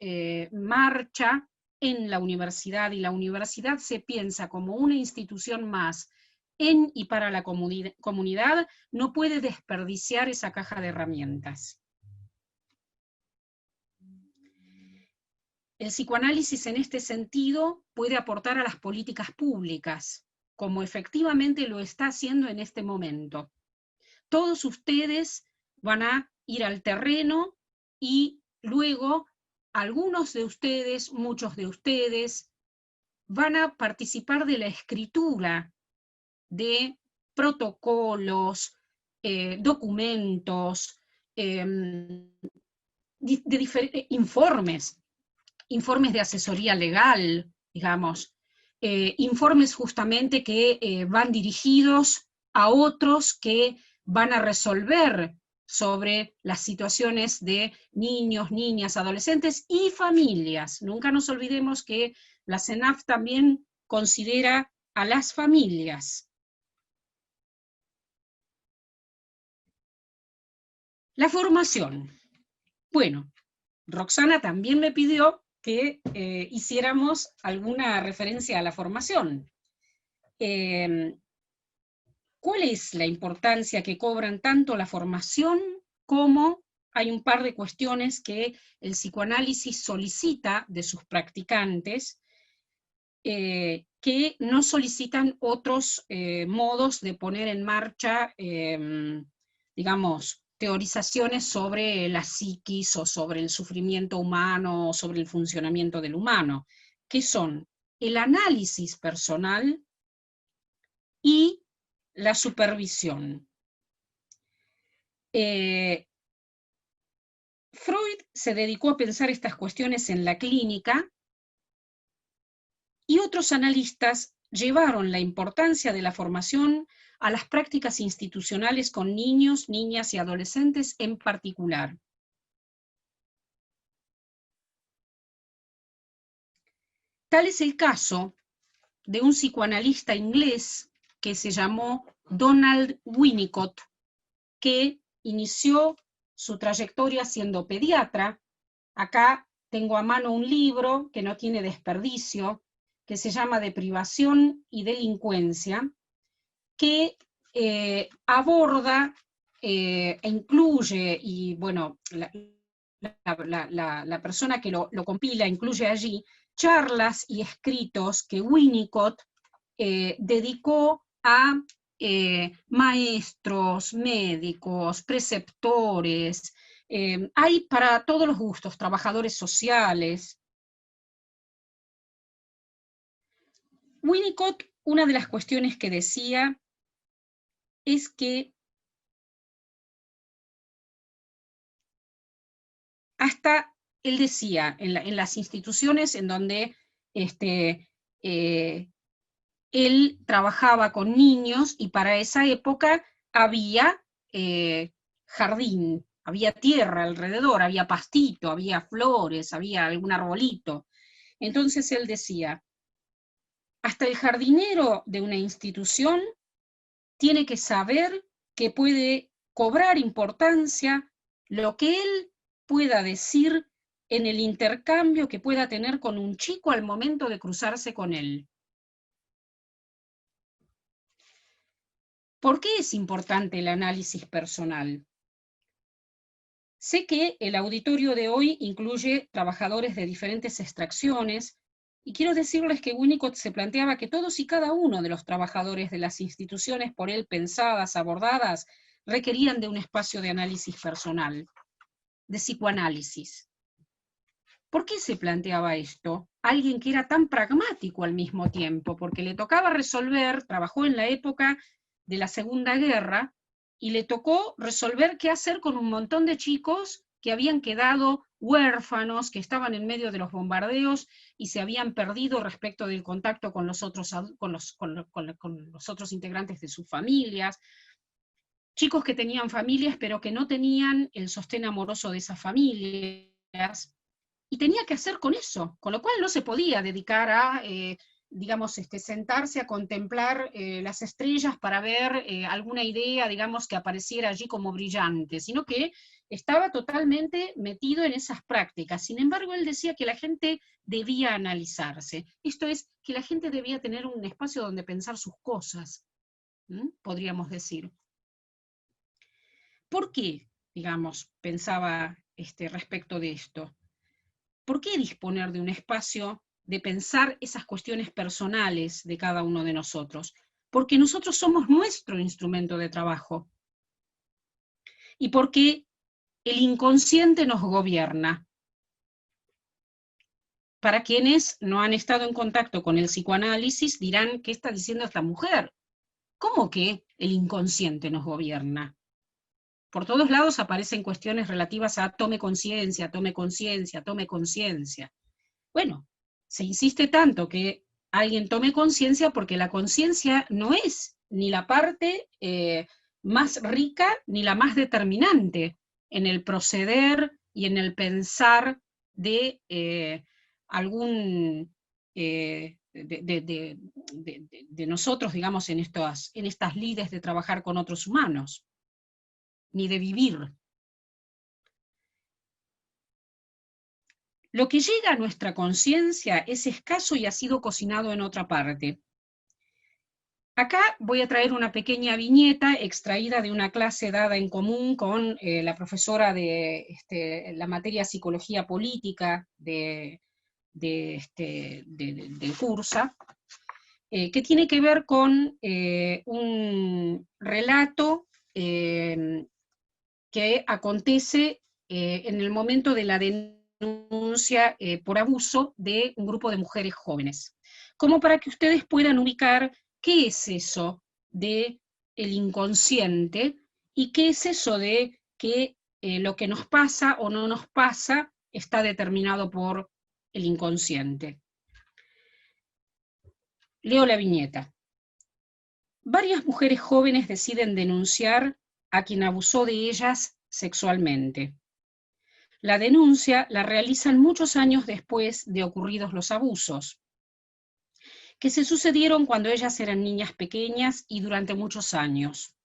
B: marcha en la universidad, y la universidad se piensa como una institución más en y para la comunidad, no puede desperdiciar esa caja de herramientas. El psicoanálisis en este sentido puede aportar a las políticas públicas, como efectivamente lo está haciendo en este momento. Todos ustedes van a ir al terreno y luego algunos de ustedes, muchos de ustedes, van a participar de la escritura de protocolos, documentos, informes de asesoría legal, digamos, informes justamente que van dirigidos a otros que van a resolver sobre las situaciones de niños, niñas, adolescentes y familias. Nunca nos olvidemos que la CENAF también considera a las familias. La formación. Bueno, Roxana también me pidió que hiciéramos alguna referencia a la formación. ¿Cuál es la importancia que cobran tanto la formación como hay un par de cuestiones que el psicoanálisis solicita de sus practicantes, que no solicitan otros modos de poner en marcha, digamos, teorizaciones sobre la psiquis o sobre el sufrimiento humano o sobre el funcionamiento del humano, que son el análisis personal y la supervisión. Freud se dedicó a pensar estas cuestiones en la clínica, y otros analistas llevaron la importancia de la formación a las prácticas institucionales con niños, niñas y adolescentes en particular. Tal es el caso de un psicoanalista inglés que se llamó Donald Winnicott, que inició su trayectoria siendo pediatra. Acá tengo a mano un libro que no tiene desperdicio, que se llama Deprivación y Delincuencia, que aborda e incluye, y bueno, la persona que lo compila incluye allí charlas y escritos que Winnicott dedicó a maestros, médicos, preceptores, hay para todos los gustos, trabajadores sociales. Winnicott, una de las cuestiones que decía es que hasta, él decía, en las instituciones en donde él trabajaba con niños, y para esa época había jardín, había tierra alrededor, había pastito, había flores, había algún arbolito. Entonces él decía, hasta el jardinero de una institución tiene que saber que puede cobrar importancia lo que él pueda decir en el intercambio que pueda tener con un chico al momento de cruzarse con él. ¿Por qué es importante el análisis personal? Sé que el auditorio de hoy incluye trabajadores de diferentes extracciones, y quiero decirles que Winnicott se planteaba que todos y cada uno de los trabajadores de las instituciones por él pensadas, abordadas, requerían de un espacio de análisis personal, de psicoanálisis. ¿Por qué se planteaba esto? Alguien que era tan pragmático al mismo tiempo, porque le tocaba resolver, trabajó en la época de la Segunda Guerra, y le tocó resolver qué hacer con un montón de chicos que habían quedado huérfanos, que estaban en medio de los bombardeos y se habían perdido respecto del contacto con los otros, con los otros integrantes de sus familias, chicos que tenían familias pero que no tenían el sostén amoroso de esas familias, y tenía que hacer con eso, con lo cual no se podía dedicar a, digamos, sentarse a contemplar las estrellas para ver alguna idea, digamos, que apareciera allí como brillante, sino que estaba totalmente metido en esas prácticas. Sin embargo, él decía que la gente debía analizarse, esto es, que la gente debía tener un espacio donde pensar sus cosas, podríamos decir. ¿Por qué, digamos, pensaba respecto de esto? ¿Por qué disponer de un espacio de pensar esas cuestiones personales de cada uno de nosotros? Porque nosotros somos nuestro instrumento de trabajo. Y porque el inconsciente nos gobierna. Para quienes no han estado en contacto con el psicoanálisis dirán, ¿qué está diciendo esta mujer? ¿Cómo que el inconsciente nos gobierna? Por todos lados aparecen cuestiones relativas a tome conciencia, tome conciencia, tome conciencia. Bueno, se insiste tanto que alguien tome conciencia porque la conciencia no es ni la parte más rica ni la más determinante en el proceder y en el pensar de de nosotros, digamos, en estas lides de trabajar con otros humanos, ni de vivir. Lo que llega a nuestra conciencia es escaso y ha sido cocinado en otra parte. Acá voy a traer una pequeña viñeta extraída de una clase dada en común con la profesora de la materia Psicología Política del Cursa, que tiene que ver con un relato que acontece en el momento de la denuncia por abuso de un grupo de mujeres jóvenes, como para que ustedes puedan ubicar qué es eso de el inconsciente y qué es eso de que lo que nos pasa o no nos pasa está determinado por el inconsciente. Leo la viñeta. Varias mujeres jóvenes deciden denunciar a quien abusó de ellas sexualmente. La denuncia la realizan muchos años después de ocurridos los abusos, que se sucedieron cuando ellas eran niñas pequeñas y durante muchos años.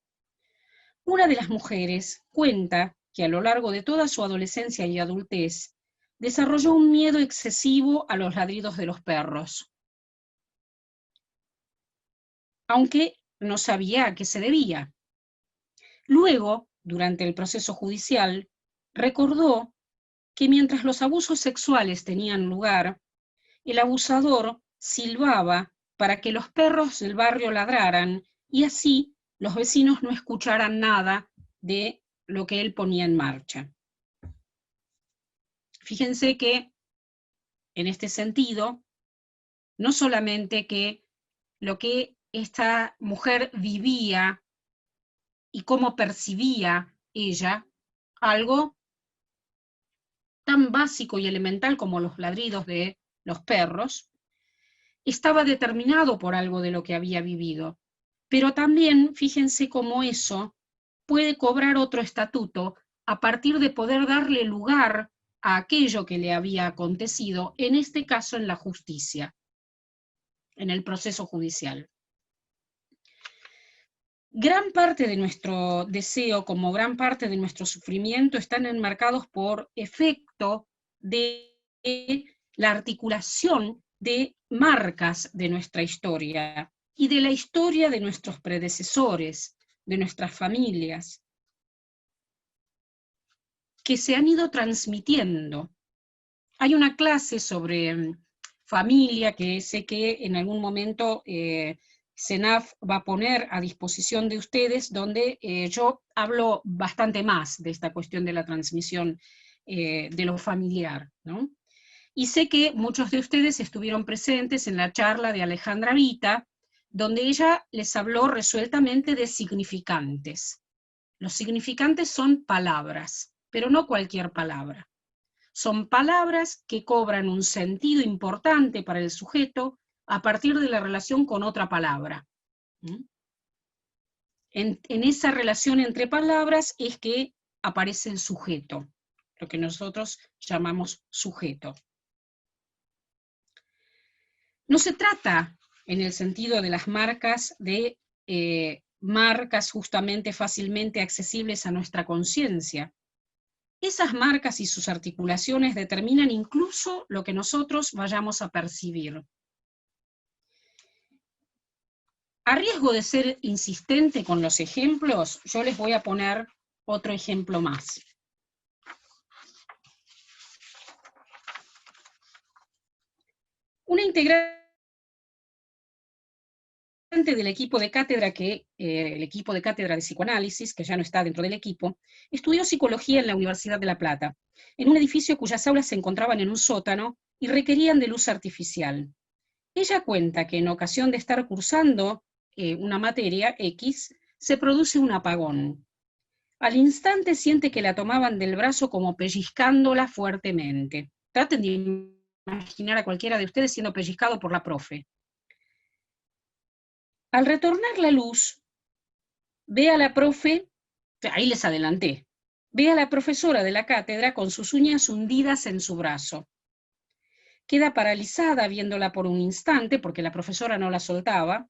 B: Una de las mujeres cuenta que a lo largo de toda su adolescencia y adultez desarrolló un miedo excesivo a los ladridos de los perros, aunque no sabía a qué se debía. Luego, durante el proceso judicial, recordó que mientras los abusos sexuales tenían lugar, el abusador silbaba para que los perros del barrio ladraran y así los vecinos no escucharan nada de lo que él ponía en marcha. Fíjense que, en este sentido, no solamente que lo que esta mujer vivía y cómo percibía ella, algo tan básico y elemental como los ladridos de los perros, estaba determinado por algo de lo que había vivido. Pero también, fíjense cómo eso puede cobrar otro estatuto a partir de poder darle lugar a aquello que le había acontecido, en este caso en la justicia, en el proceso judicial. Gran parte de nuestro deseo, como gran parte de nuestro sufrimiento, están enmarcados por efecto de la articulación de marcas de nuestra historia y de la historia de nuestros predecesores, de nuestras familias, que se han ido transmitiendo. Hay una clase sobre familia que sé que en algún momento CENAF va a poner a disposición de ustedes, donde yo hablo bastante más de esta cuestión de la transmisión de lo familiar, ¿no? Y sé que muchos de ustedes estuvieron presentes en la charla de Alejandra Vita, donde ella les habló resueltamente de significantes. Los significantes son palabras, pero no cualquier palabra. Son palabras que cobran un sentido importante para el sujeto a partir de la relación con otra palabra. En esa relación entre palabras es que aparece el sujeto, lo que nosotros llamamos sujeto. No se trata, en el sentido de las marcas, de marcas justamente fácilmente accesibles a nuestra conciencia. Esas marcas y sus articulaciones determinan incluso lo que nosotros vayamos a percibir. A riesgo de ser insistente con los ejemplos, yo les voy a poner otro ejemplo más. Una integrante del equipo de cátedra, el equipo de cátedra de psicoanálisis, que ya no está dentro del equipo, estudió psicología en la Universidad de La Plata, en un edificio cuyas aulas se encontraban en un sótano y requerían de luz artificial. Ella cuenta que en ocasión de estar cursando una materia X, se produce un apagón. Al instante siente que la tomaban del brazo como pellizcándola fuertemente. Traten de imaginar a cualquiera de ustedes siendo pellizcado por la profe. Al retornar la luz, ve a la profe, ahí les adelanté, ve a la profesora de la cátedra con sus uñas hundidas en su brazo. Queda paralizada viéndola por un instante, porque la profesora no la soltaba,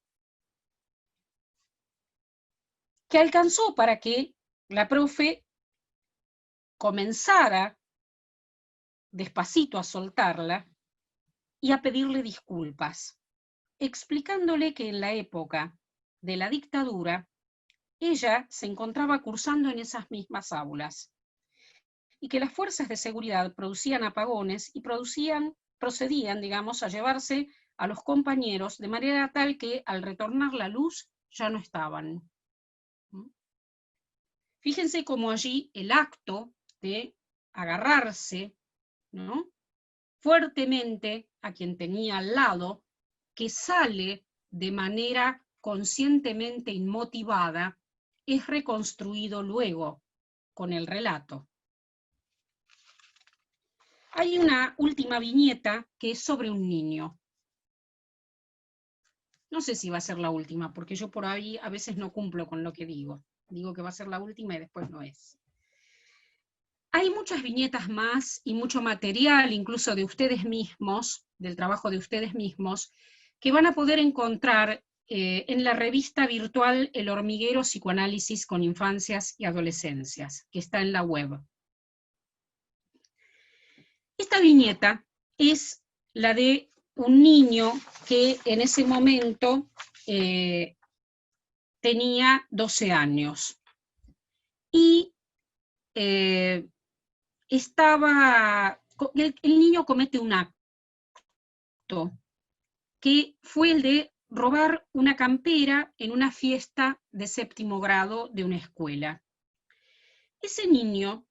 B: que alcanzó para que la profe comenzara despacito a soltarla y a pedirle disculpas, explicándole que en la época de la dictadura ella se encontraba cursando en esas mismas aulas y que las fuerzas de seguridad producían apagones y procedían, digamos, a llevarse a los compañeros de manera tal que al retornar la luz ya no estaban. Fíjense cómo allí el acto de agarrarse, ¿no?, fuertemente a quien tenía al lado, que sale de manera conscientemente inmotivada, es reconstruido luego con el relato. Hay una última viñeta que es sobre un niño. No sé si va a ser la última, porque yo por ahí a veces no cumplo con lo que digo. Digo que va a ser la última y después no es. Hay muchas viñetas más y mucho material, incluso de ustedes mismos, del trabajo de ustedes mismos, que van a poder encontrar en la revista virtual El Hormiguero Psicoanálisis con Infancias y Adolescencias, que está en la web. Esta viñeta es la de un niño que en ese momento tenía 12 años. Y el niño comete un acto, que fue el de robar una campera en una fiesta de 7º grado de una escuela. Ese niño,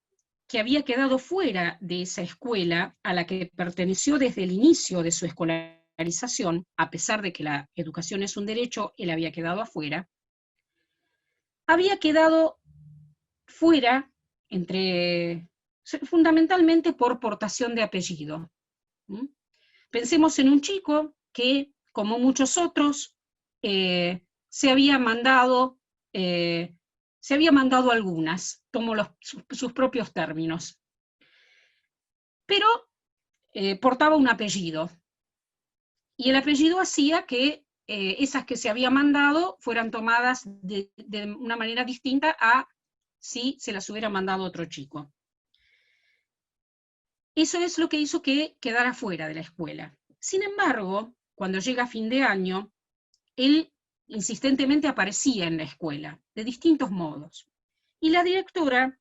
B: que había quedado fuera de esa escuela a la que perteneció desde el inicio de su escolarización, a pesar de que la educación es un derecho, él había quedado afuera, había quedado fuera fundamentalmente por portación de apellido. Pensemos en un chico que, como muchos otros, se había mandado algunas, tomo sus propios términos, pero portaba un apellido, y el apellido hacía que esas que se había mandado fueran tomadas de una manera distinta a si se las hubiera mandado otro chico. Eso es lo que hizo que quedara fuera de la escuela. Sin embargo, cuando llega fin de año, él insistentemente aparecía en la escuela, de distintos modos. Y la directora,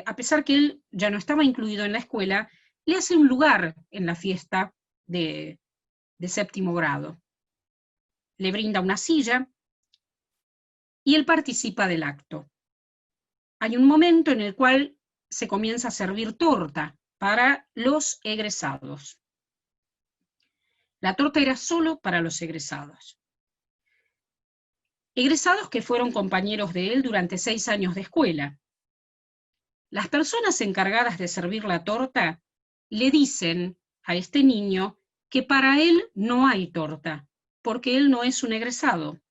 B: a pesar que él ya no estaba incluido en la escuela, le hace un lugar en la fiesta de 7º grado. Le brinda una silla y él participa del acto. Hay un momento en el cual se comienza a servir torta para los egresados. La torta era solo para los egresados. Egresados que fueron compañeros de él durante 6 años de escuela. Las personas encargadas de servir la torta le dicen a este niño que para él no hay torta, porque él no es un egresado.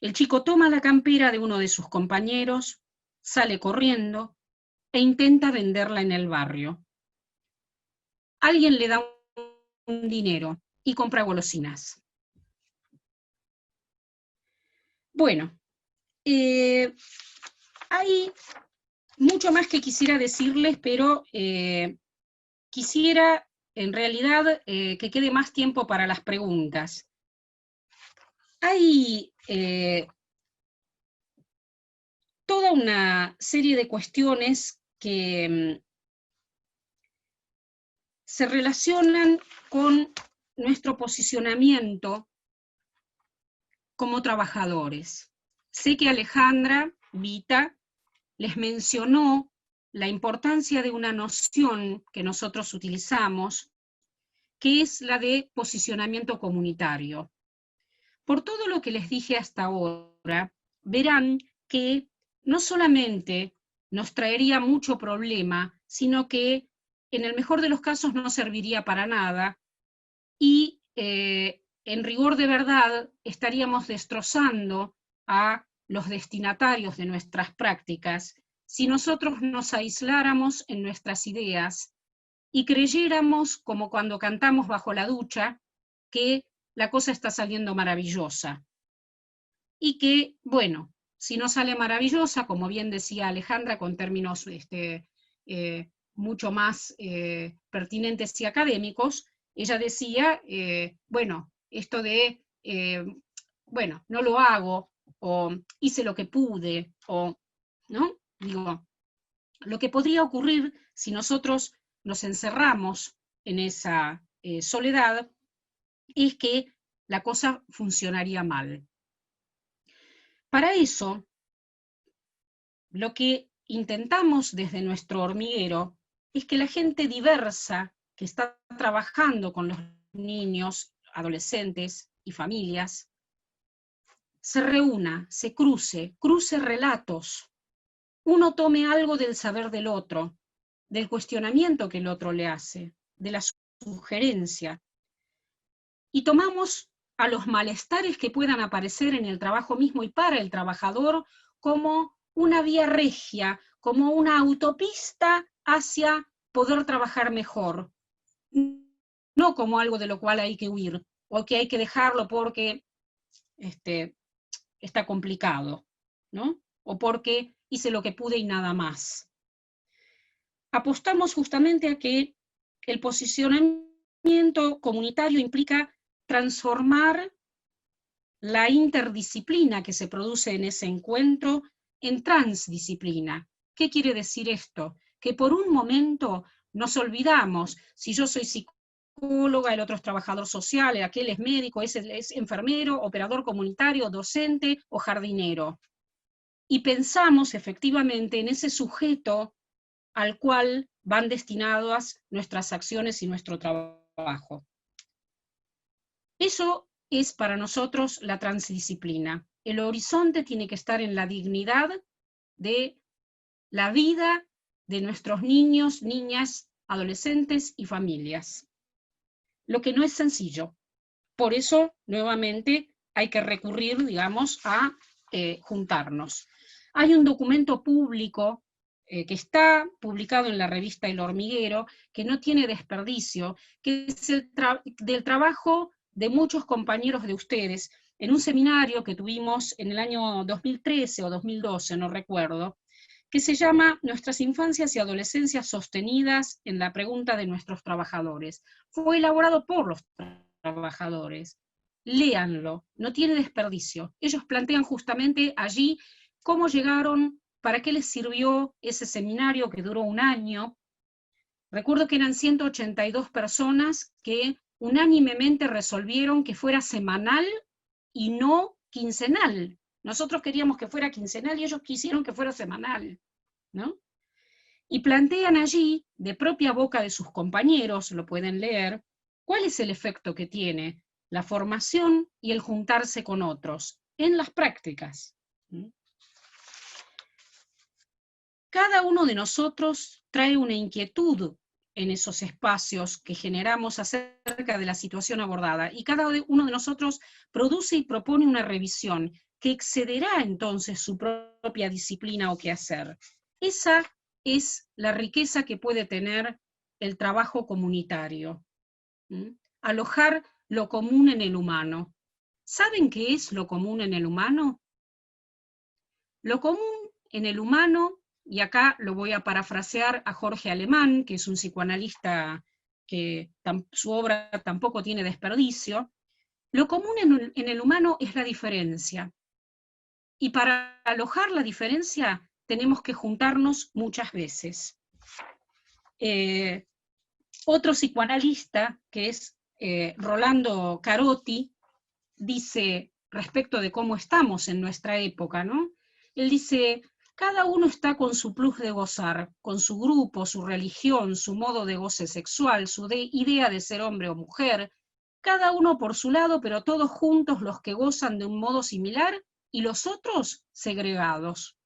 B: El chico toma la campera de uno de sus compañeros, sale corriendo e intenta venderla en el barrio. Alguien le da un dinero y compra golosinas. Bueno, hay mucho más que quisiera decirles, pero quisiera en realidad que quede más tiempo para las preguntas. Hay toda una serie de cuestiones que se relacionan con nuestro posicionamiento como trabajadores. Sé que Alejandra Vita les mencionó la importancia de una noción que nosotros utilizamos, que es la de posicionamiento comunitario. Por todo lo que les dije hasta ahora, verán que no solamente nos traería mucho problema, sino que en el mejor de los casos no serviría para nada, y en rigor de verdad estaríamos destrozando a los destinatarios de nuestras prácticas si nosotros nos aisláramos en nuestras ideas y creyéramos, como cuando cantamos bajo la ducha, que la cosa está saliendo maravillosa. Y que, bueno, si no sale maravillosa, como bien decía Alejandra, con términos mucho más pertinentes y académicos, ella decía, bueno, esto de, bueno, no lo hago, o hice lo que pude, o, ¿no? Digo, lo que podría ocurrir si nosotros nos encerramos en esa soledad es que la cosa funcionaría mal. Para eso, lo que intentamos desde nuestro hormiguero es que la gente diversa que está trabajando con los niños, adolescentes y familias, se reúna, se cruce relatos, uno tome algo del saber del otro, del cuestionamiento que el otro le hace, de la sugerencia, y tomamos a los malestares que puedan aparecer en el trabajo mismo y para el trabajador como una vía regia, como una autopista hacia poder trabajar mejor, no como algo de lo cual hay que huir, o que hay que dejarlo porque está complicado, ¿no? O porque hice lo que pude y nada más. Apostamos justamente a que el posicionamiento comunitario implica transformar la interdisciplina que se produce en ese encuentro en transdisciplina. ¿Qué quiere decir esto? Que por un momento nos olvidamos, si yo soy psicóloga, el otro es trabajador social, aquel es médico, ese es enfermero, operador comunitario, docente o jardinero. Y pensamos efectivamente en ese sujeto al cual van destinadas nuestras acciones y nuestro trabajo. Eso es para nosotros la transdisciplina. El horizonte tiene que estar en la dignidad de la vida de nuestros niños, niñas, adolescentes y familias. Lo que no es sencillo. Por eso, nuevamente, hay que recurrir, digamos, a juntarnos. Hay un documento público que está publicado en la revista El Hormiguero, que no tiene desperdicio, que es del trabajo de muchos compañeros de ustedes, en un seminario que tuvimos en el año 2013 o 2012, no recuerdo, que se llama Nuestras infancias y adolescencias sostenidas en la pregunta de nuestros trabajadores. Fue elaborado por los trabajadores. Léanlo, no tiene desperdicio. Ellos plantean justamente allí cómo llegaron, para qué les sirvió ese seminario que duró 1 año. Recuerdo que eran 182 personas que unánimemente resolvieron que fuera semanal y no quincenal. Nosotros queríamos que fuera quincenal y ellos quisieron que fuera semanal, ¿no? y plantean allí, de propia boca de sus compañeros, lo pueden leer, cuál es el efecto que tiene la formación y el juntarse con otros en las prácticas. Cada uno de nosotros trae una inquietud en esos espacios que generamos acerca de la situación abordada, y cada uno de nosotros produce y propone una revisión que excederá entonces su propia disciplina o quehacer. Esa es la riqueza que puede tener el trabajo comunitario. Alojar lo común en el humano. ¿Saben qué es lo común en el humano? Lo común en el humano, y acá lo voy a parafrasear a Jorge Alemán, que es un psicoanalista que su obra tampoco tiene desperdicio, lo común en el humano es la diferencia. Y para alojar la diferencia tenemos que juntarnos muchas veces. Otro psicoanalista, que es Rolando Carotti, dice respecto de cómo estamos en nuestra época, ¿no? Él dice, cada uno está con su plus de gozar, con su grupo, su religión, su modo de goce sexual, su idea de ser hombre o mujer, cada uno por su lado, pero todos juntos los que gozan de un modo similar y los otros segregados.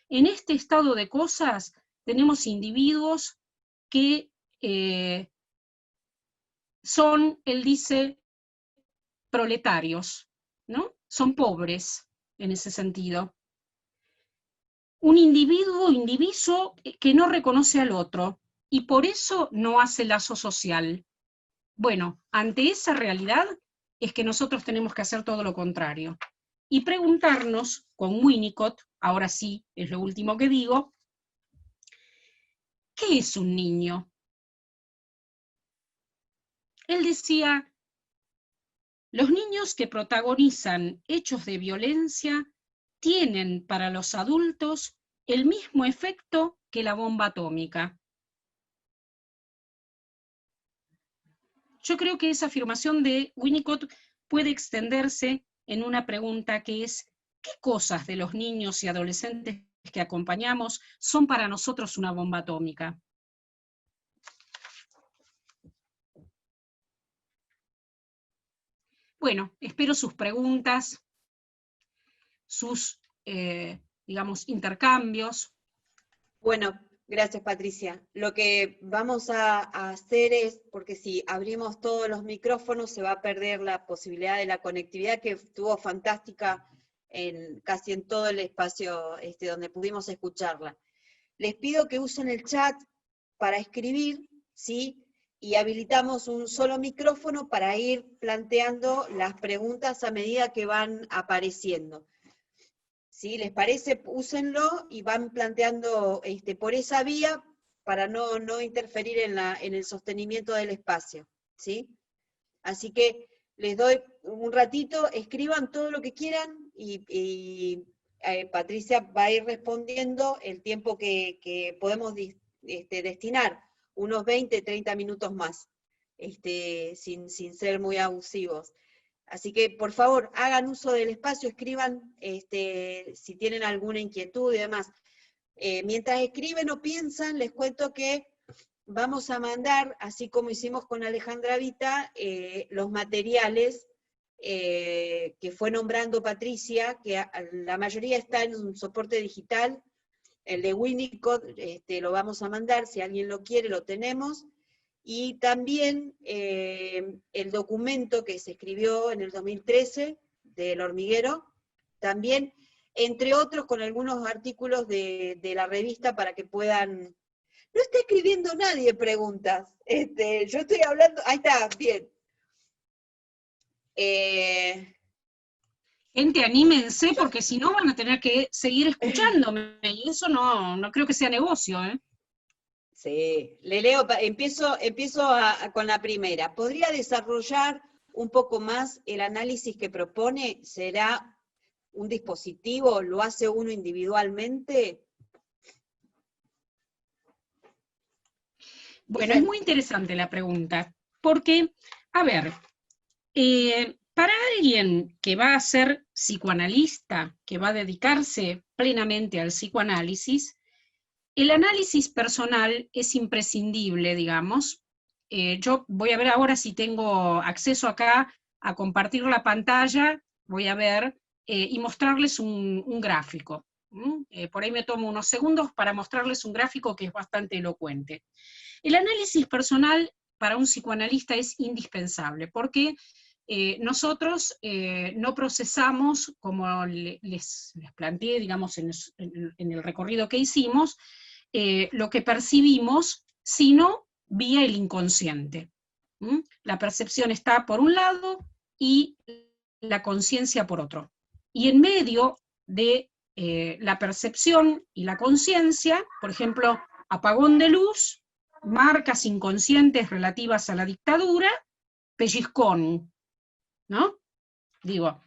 B: En este estado de cosas tenemos individuos que son, él dice, proletarios, ¿no? Son pobres en ese sentido. Un individuo indiviso que no reconoce al otro y por eso no hace lazo social. Bueno, ante esa realidad es que nosotros tenemos que hacer todo lo contrario y preguntarnos con Winnicott, ahora sí, es lo último que digo, ¿qué es un niño? Él decía, los niños que protagonizan hechos de violencia tienen para los adultos el mismo efecto que la bomba atómica. Yo creo que esa afirmación de Winnicott puede extenderse en una pregunta que es, ¿qué cosas de los niños y adolescentes que acompañamos son para nosotros una bomba atómica? Bueno, espero sus preguntas, sus, digamos, intercambios.
A: Bueno, gracias Patricia. Lo que vamos a hacer es, porque si abrimos todos los micrófonos se va a perder la posibilidad de la conectividad que estuvo fantástica casi en todo el espacio donde pudimos escucharla. Les pido que usen el chat para escribir, ¿sí? Y habilitamos un solo micrófono para ir planteando las preguntas a medida que van apareciendo. Si les parece, úsenlo y van planteando por esa vía para no interferir en el sostenimiento del espacio, ¿sí? Así que les doy un ratito, escriban todo lo que quieran y Patricia va a ir respondiendo el tiempo que podemos destinar, unos 20, 30 minutos más, sin ser muy abusivos. Así que, por favor, hagan uso del espacio, escriban si tienen alguna inquietud y demás. Mientras escriben o piensan, les cuento que vamos a mandar, así como hicimos con Alejandra Vita, los materiales que fue nombrando Patricia, que la mayoría está en un soporte digital. El de Winnicott lo vamos a mandar, si alguien lo quiere, lo tenemos. Y también el documento que se escribió en el 2013 del hormiguero, también, entre otros, con algunos artículos de la revista para que puedan... No está escribiendo nadie preguntas, yo estoy hablando... Ahí está, bien.
B: Gente, anímense, porque si no van a tener que seguir escuchándome, y eso no creo que sea negocio, ¿eh?
A: Sí, le leo, empiezo con la primera. ¿Podría desarrollar un poco más el análisis que propone? ¿Será un dispositivo? ¿Lo hace uno individualmente?
B: Bueno, es muy interesante la pregunta, porque, a ver, para alguien que va a ser psicoanalista, que va a dedicarse plenamente al psicoanálisis, el análisis personal es imprescindible, digamos. Yo voy a ver ahora si tengo acceso acá a compartir la pantalla, voy a ver, y mostrarles un gráfico. Por ahí me tomo unos segundos para mostrarles un gráfico que es bastante elocuente. El análisis personal para un psicoanalista es indispensable, porque nosotros no procesamos, como les planteé, digamos, en el recorrido que hicimos, lo que percibimos, sino vía el inconsciente. La percepción está por un lado y la conciencia por otro. Y en medio de la percepción y la conciencia, por ejemplo, apagón de luz, marcas inconscientes relativas a la dictadura, pellizcón, ¿no? Digo,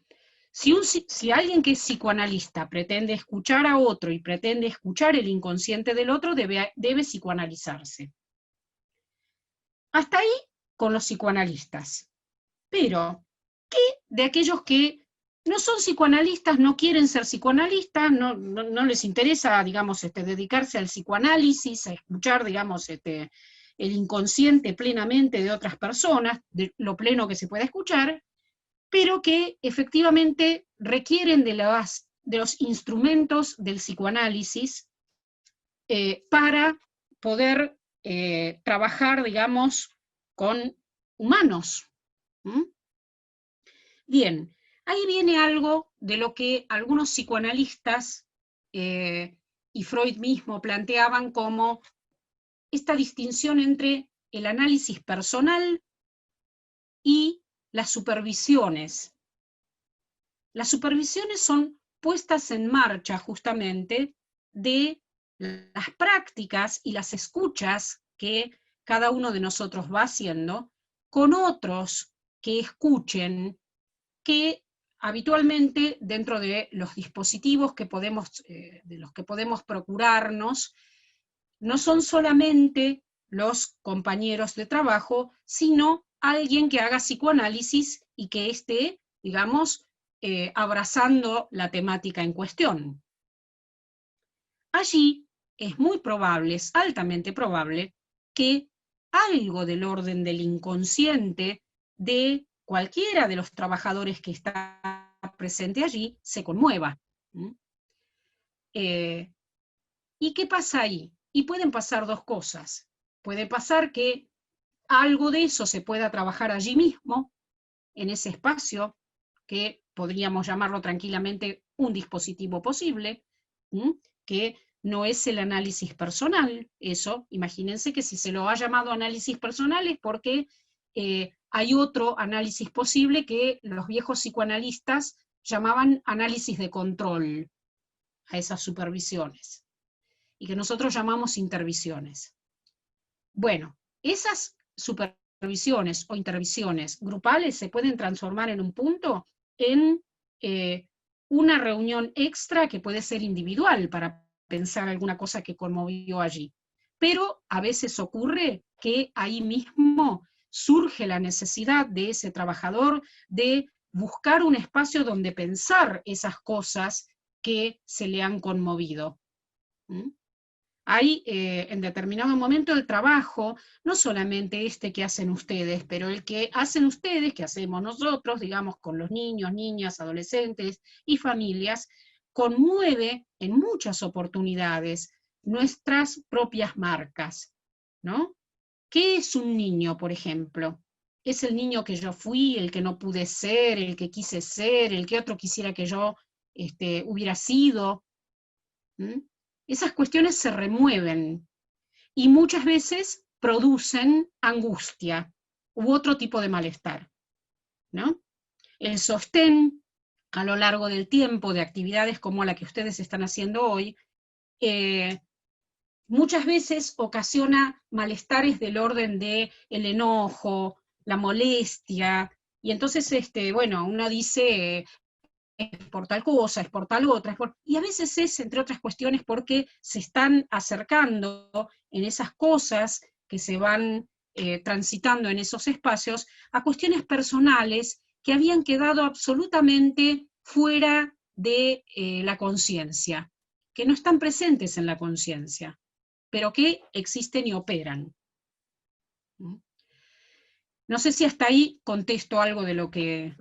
B: si alguien que es psicoanalista pretende escuchar a otro y pretende escuchar el inconsciente del otro, debe psicoanalizarse. Hasta ahí con los psicoanalistas. Pero, ¿qué de aquellos que no son psicoanalistas, no quieren ser psicoanalistas, no les interesa, digamos, dedicarse al psicoanálisis, a escuchar, digamos, el inconsciente plenamente de otras personas, de lo pleno que se pueda escuchar, pero que efectivamente requieren de los instrumentos del psicoanálisis para poder trabajar, digamos, con humanos? Bien, ahí viene algo de lo que algunos psicoanalistas y Freud mismo planteaban como esta distinción entre el análisis personal y las supervisiones. Las supervisiones son puestas en marcha justamente de las prácticas y las escuchas que cada uno de nosotros va haciendo con otros que escuchen, que habitualmente dentro de los dispositivos de los que podemos procurarnos, no son solamente los compañeros de trabajo, sino alguien que haga psicoanálisis y que esté, digamos, abrazando la temática en cuestión. Allí es muy probable, es altamente probable, que algo del orden del inconsciente de cualquiera de los trabajadores que está presente allí se conmueva. ¿Y qué pasa ahí? Y pueden pasar dos cosas. Puede pasar que algo de eso se pueda trabajar allí mismo, en ese espacio, que podríamos llamarlo tranquilamente un dispositivo posible, que no es el análisis personal. Eso, imagínense que si se lo ha llamado análisis personal es porque hay otro análisis posible que los viejos psicoanalistas llamaban análisis de control a esas supervisiones, y que nosotros llamamos intervisiones. Bueno, esas supervisiones o intervisiones grupales se pueden transformar en un punto en una reunión extra que puede ser individual para pensar alguna cosa que conmovió allí. Pero a veces ocurre que ahí mismo surge la necesidad de ese trabajador de buscar un espacio donde pensar esas cosas que se le han conmovido. Hay en determinado momento el trabajo, no solamente este que hacen ustedes, pero el que hacen ustedes, que hacemos nosotros, digamos, con los niños, niñas, adolescentes y familias, conmueve en muchas oportunidades nuestras propias marcas, ¿no? ¿Qué es un niño, por ejemplo? ¿Es el niño que yo fui, el que no pude ser, el que quise ser, el que otro quisiera que yo hubiera sido? Esas cuestiones se remueven y muchas veces producen angustia u otro tipo de malestar, ¿no? El sostén a lo largo del tiempo de actividades como la que ustedes están haciendo hoy, muchas veces ocasiona malestares del orden de el enojo, la molestia, y entonces, bueno, uno dice, es por tal cosa, es por tal otra, y a veces es, entre otras cuestiones, porque se están acercando en esas cosas que se van transitando en esos espacios, a cuestiones personales que habían quedado absolutamente fuera de la conciencia, que no están presentes en la conciencia. pero que existen y operan. No sé si hasta ahí contesto algo de lo que...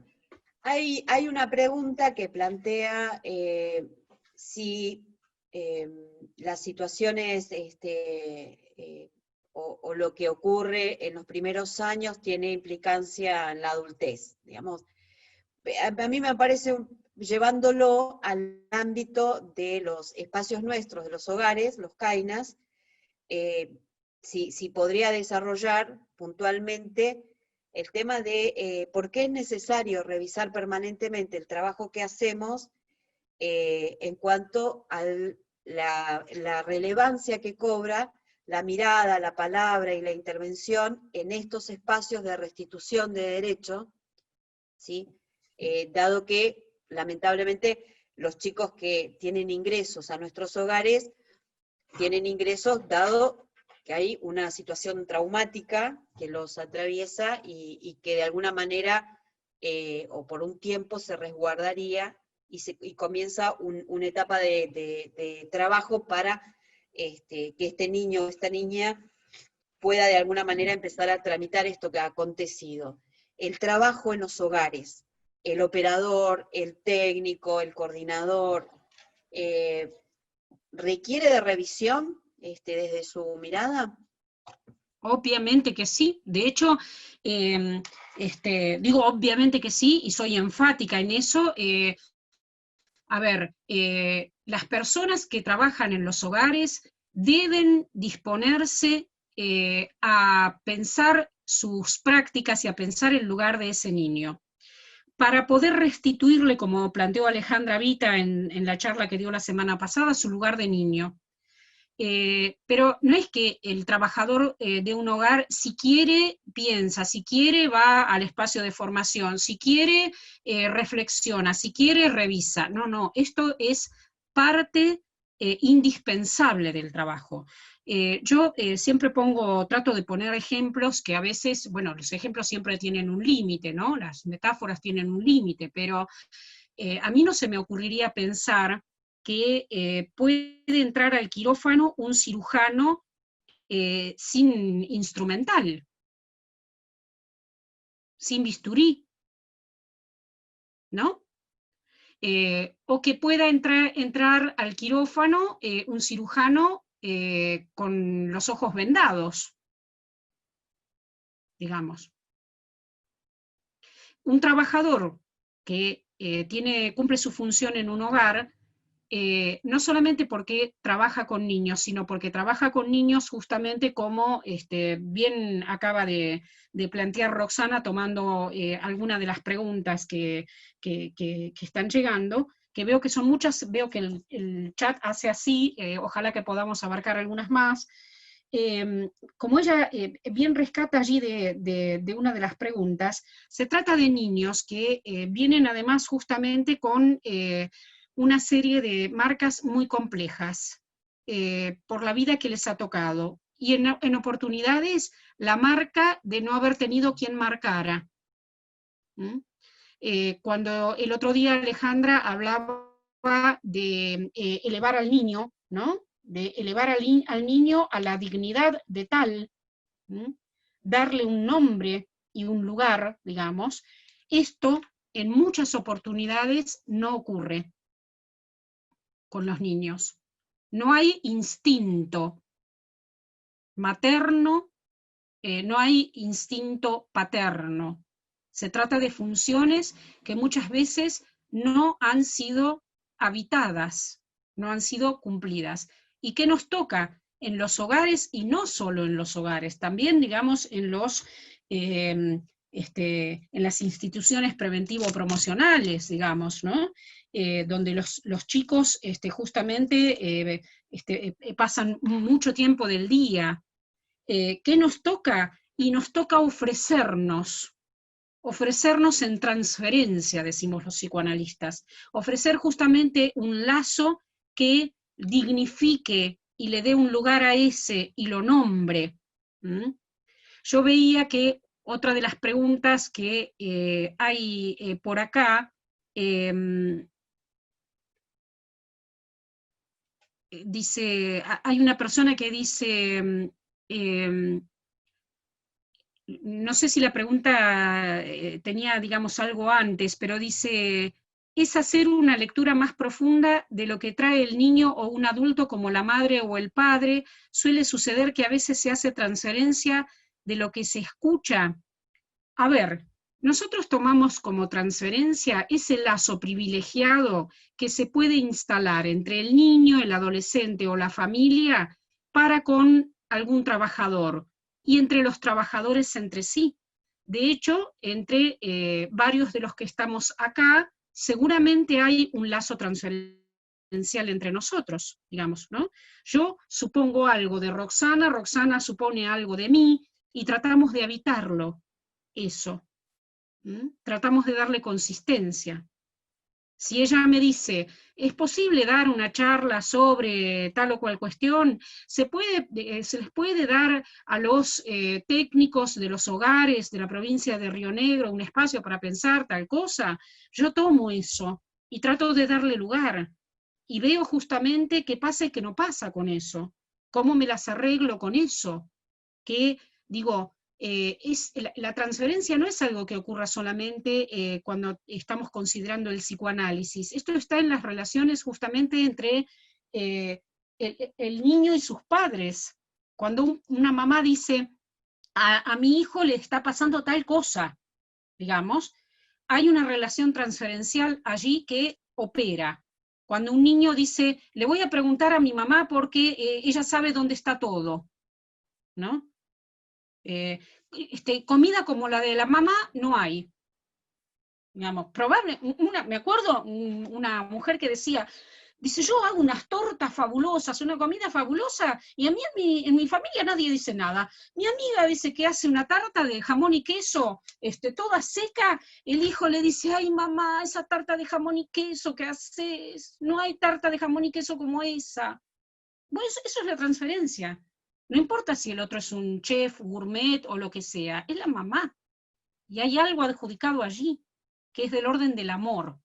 A: Hay una pregunta que plantea si las situaciones o lo que ocurre en los primeros años tiene implicancia en la adultez, digamos. A mí me parece, llevándolo al ámbito de los espacios nuestros, de los hogares, los CAINAS, si podría desarrollar puntualmente el tema de por qué es necesario revisar permanentemente el trabajo que hacemos en cuanto a la relevancia que cobra la mirada, la palabra y la intervención en estos espacios de restitución de derecho, ¿sí? Dado que, lamentablemente, los chicos que tienen ingresos a nuestros hogares, tienen ingresos dado que hay una situación traumática que los atraviesa y que de alguna manera, o por un tiempo, se resguardaría y comienza una etapa de trabajo para que este niño o esta niña pueda de alguna manera empezar a tramitar esto que ha acontecido. El trabajo en los hogares, el operador, el técnico, el coordinador, ¿requiere de revisión desde su mirada?
B: Obviamente que sí. De hecho, digo obviamente que sí, y soy enfática en eso. A ver, las personas que trabajan en los hogares deben disponerse a pensar sus prácticas y a pensar el lugar de ese niño, para poder restituirle, como planteó Alejandra Vita en la charla que dio la semana pasada, su lugar de niño. Pero no es que el trabajador de un hogar, si quiere, piensa, si quiere, va al espacio de formación, si quiere, reflexiona, si quiere, revisa. No, no, esto es parte indispensable del trabajo. Yo siempre trato de poner ejemplos que a veces, bueno, los ejemplos siempre tienen un límite, ¿no? Las metáforas tienen un límite, pero a mí no se me ocurriría pensar que puede entrar al quirófano un cirujano sin instrumental, sin bisturí, ¿no? O que pueda entrar al quirófano un cirujano con los ojos vendados, digamos. Un trabajador que cumple su función en un hogar, no solamente porque trabaja con niños, sino porque trabaja con niños justamente como bien acaba de plantear Roxana, tomando alguna de las preguntas que están llegando, que veo que son muchas, veo que el chat hace así, ojalá que podamos abarcar algunas más. Como ella bien rescata allí de una de las preguntas, se trata de niños que vienen además justamente con una serie de marcas muy complejas por la vida que les ha tocado. Y en oportunidades, la marca de no haber tenido quien marcara. Cuando el otro día Alejandra hablaba de elevar al niño, ¿no? De elevar al niño a la dignidad de tal, darle un nombre y un lugar, digamos, esto en muchas oportunidades no ocurre con los niños. No hay instinto materno, no hay instinto paterno. Se trata de funciones que muchas veces no han sido habitadas, no han sido cumplidas. ¿Y qué nos toca en los hogares? Y no solo en los hogares, también, digamos, en las instituciones preventivo-promocionales, digamos, ¿no? Donde los chicos justamente pasan mucho tiempo del día. ¿Qué nos toca? Y nos toca ofrecernos en transferencia, decimos los psicoanalistas, ofrecer justamente un lazo que dignifique y le dé un lugar a ese y lo nombre. Yo veía que otra de las preguntas que hay por acá, dice, hay una persona que dice, no sé si la pregunta tenía, digamos, algo antes, pero dice, es hacer una lectura más profunda de lo que trae el niño o un adulto como la madre o el padre. Suele suceder que a veces se hace transferencia de lo que se escucha. A ver, nosotros tomamos como transferencia ese lazo privilegiado que se puede instalar entre el niño, el adolescente o la familia para con algún trabajador y entre los trabajadores entre sí. De hecho, entre varios de los que estamos acá, seguramente hay un lazo transferencial entre nosotros, digamos, ¿no? Yo supongo algo de Roxana, Roxana supone algo de mí, y tratamos de habitarlo, eso. Tratamos de darle consistencia. Si ella me dice, ¿es posible dar una charla sobre tal o cual cuestión? Se les puede dar a los técnicos de los hogares de la provincia de Río Negro un espacio para pensar tal cosa. Yo tomo eso y trato de darle lugar. Y veo justamente qué pasa y qué no pasa con eso. Cómo me las arreglo con eso. Que, digo, la transferencia no es algo que ocurra solamente cuando estamos considerando el psicoanálisis. Esto está en las relaciones justamente entre el niño y sus padres. Cuando una mamá dice, a mi hijo le está pasando tal cosa, digamos, hay una relación transferencial allí que opera. Cuando un niño dice, le voy a preguntar a mi mamá porque ella sabe dónde está todo, ¿no? Comida como la de la mamá no hay. Digamos, me acuerdo una mujer que decía, dice, yo hago unas tortas fabulosas, una comida fabulosa, y a mí en mi familia nadie dice nada. Mi amiga dice que hace una tarta de jamón y queso, toda seca, el hijo le dice, ay mamá, esa tarta de jamón y queso que haces, no hay tarta de jamón y queso como esa. Bueno, eso es la transferencia. No importa si el otro es un chef, gourmet o lo que sea, es la mamá. Y hay algo adjudicado allí, que es del orden del amor.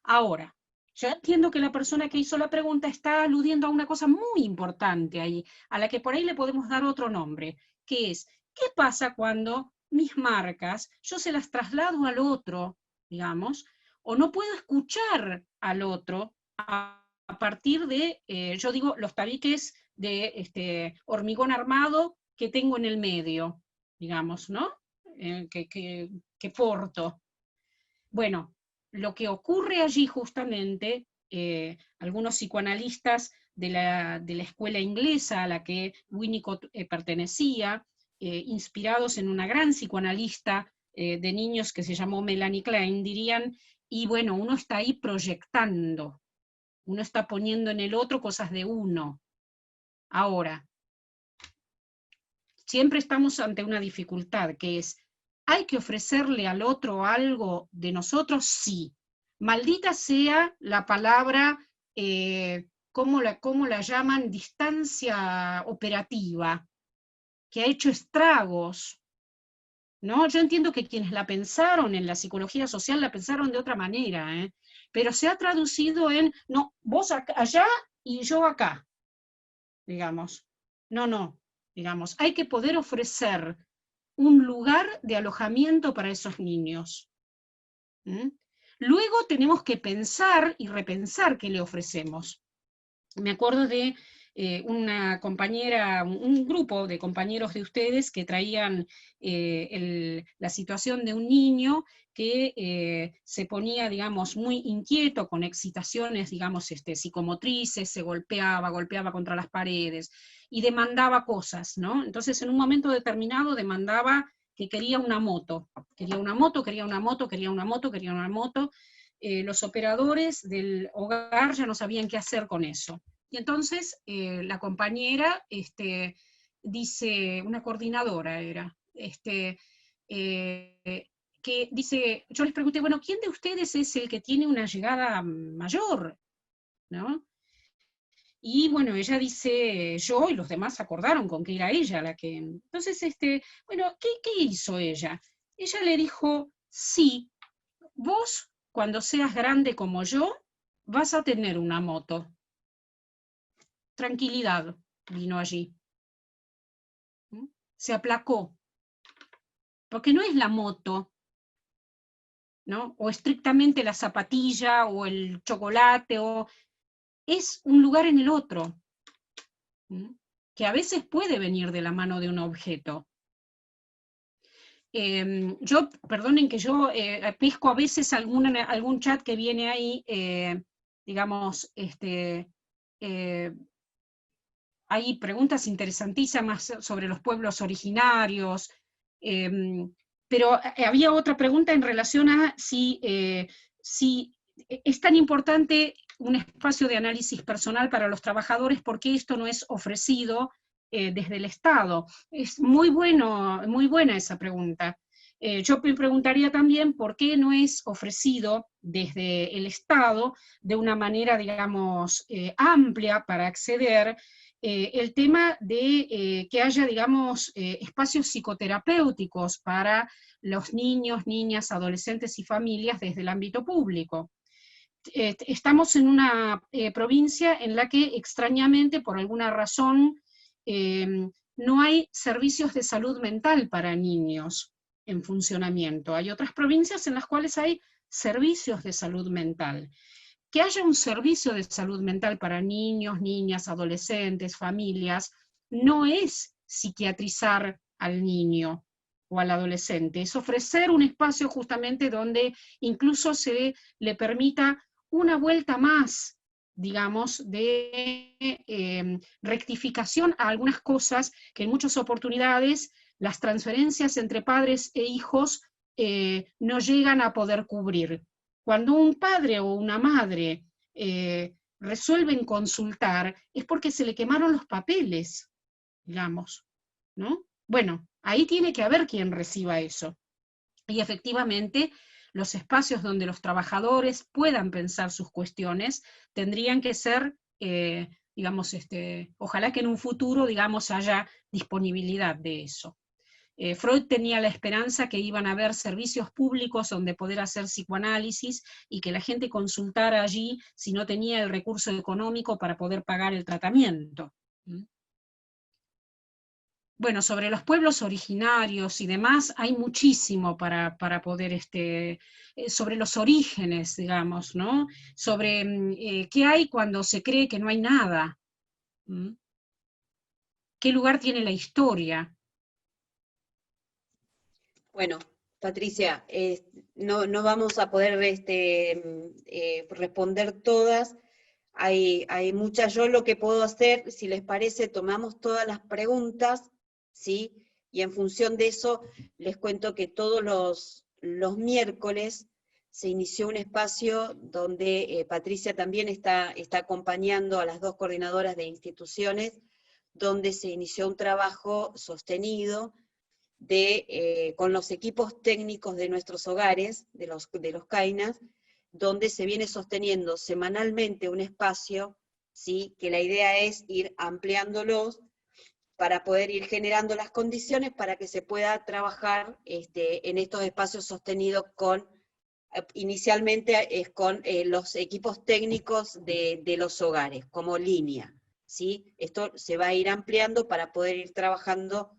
B: Ahora, yo entiendo que la persona que hizo la pregunta está aludiendo a una cosa muy importante ahí, a la que por ahí le podemos dar otro nombre, que es, ¿qué pasa cuando mis marcas, yo se las traslado al otro, digamos, o no puedo escuchar al otro a partir de, yo digo, los tabiques de hormigón armado que tengo en el medio, digamos, ¿no? Que porto. Bueno, lo que ocurre allí justamente, algunos psicoanalistas de la escuela inglesa a la que Winnicott pertenecía, inspirados en una gran psicoanalista de niños que se llamó Melanie Klein, dirían, y bueno, uno está ahí proyectando, uno está poniendo en el otro cosas de uno. Ahora, siempre estamos ante una dificultad, que es, ¿hay que ofrecerle al otro algo de nosotros? Sí. Maldita sea la palabra, ¿cómo la llaman? Distancia operativa, que ha hecho estragos, ¿no? Yo entiendo que quienes la pensaron en la psicología social la pensaron de otra manera, pero se ha traducido en, no, vos allá y yo acá, digamos. No, digamos, hay que poder ofrecer un lugar de alojamiento para esos niños. Luego tenemos que pensar y repensar qué le ofrecemos. Me acuerdo de una compañera, un grupo de compañeros de ustedes que traían la situación de un niño que se ponía, digamos, muy inquieto, con excitaciones, digamos, psicomotrices, se golpeaba contra las paredes, y demandaba cosas, ¿no? Entonces, en un momento determinado demandaba que quería una moto, quería una moto, quería una moto, quería una moto, quería una moto. Los operadores del hogar ya no sabían qué hacer con eso. Y entonces la compañera dice, una coordinadora era, que dice, yo les pregunté, bueno, ¿quién de ustedes es el que tiene una llegada mayor? ¿No? Y bueno, ella dice yo, y los demás acordaron con que era ella la que... Entonces, bueno, ¿qué hizo ella? Ella le dijo, sí, vos, cuando seas grande como yo, vas a tener una moto. tranquilidad vino allí. Se aplacó. Porque no es la moto, ¿no? O estrictamente la zapatilla, o el chocolate, es un lugar en el otro, que a veces puede venir de la mano de un objeto. Perdonen que yo pesco a veces algún chat que viene ahí, digamos, hay preguntas interesantísimas sobre los pueblos originarios, pero había otra pregunta en relación a si es tan importante un espacio de análisis personal para los trabajadores, porque esto no es ofrecido desde el Estado. Es muy buena esa pregunta. Yo me preguntaría también por qué no es ofrecido desde el Estado de una manera, digamos, amplia para acceder el tema de que haya, digamos, espacios psicoterapéuticos para los niños, niñas, adolescentes y familias desde el ámbito público. Estamos en una provincia en la que extrañamente, por alguna razón, no hay servicios de salud mental para niños en funcionamiento. Hay otras provincias en las cuales hay servicios de salud mental. Que haya un servicio de salud mental para niños, niñas, adolescentes, familias, no es psiquiatrizar al niño o al adolescente, es ofrecer un espacio justamente donde incluso se le permita una vuelta más, digamos, de rectificación a algunas cosas que en muchas oportunidades las transferencias entre padres e hijos no llegan a poder cubrir. Cuando un padre o una madre resuelven consultar, es porque se le quemaron los papeles, digamos, ¿no? Bueno, ahí tiene que haber quien reciba eso. Y efectivamente, los espacios donde los trabajadores puedan pensar sus cuestiones tendrían que ser, digamos, ojalá que en un futuro, digamos, haya disponibilidad de eso. Freud tenía la esperanza que iban a haber servicios públicos donde poder hacer psicoanálisis y que la gente consultara allí si no tenía el recurso económico para poder pagar el tratamiento. Bueno, sobre los pueblos originarios y demás, hay muchísimo para poder, sobre los orígenes, digamos, ¿no? Sobre qué hay cuando se cree que no hay nada. ¿Qué lugar tiene la historia?
A: Bueno, Patricia, no vamos a poder responder todas. Hay muchas. Yo lo que puedo hacer, si les parece, tomamos todas las preguntas, ¿sí? Y en función de eso, les cuento que todos los miércoles se inició un espacio donde Patricia también está acompañando a las dos coordinadoras de instituciones, donde se inició un trabajo sostenido con los equipos técnicos de nuestros hogares, de los CAINAS, donde se viene sosteniendo semanalmente un espacio, ¿sí? Que la idea es ir ampliándolos para poder ir generando las condiciones para que se pueda trabajar en estos espacios sostenidos inicialmente es con los equipos técnicos de los hogares, como línea, ¿sí? Esto se va a ir ampliando para poder ir trabajando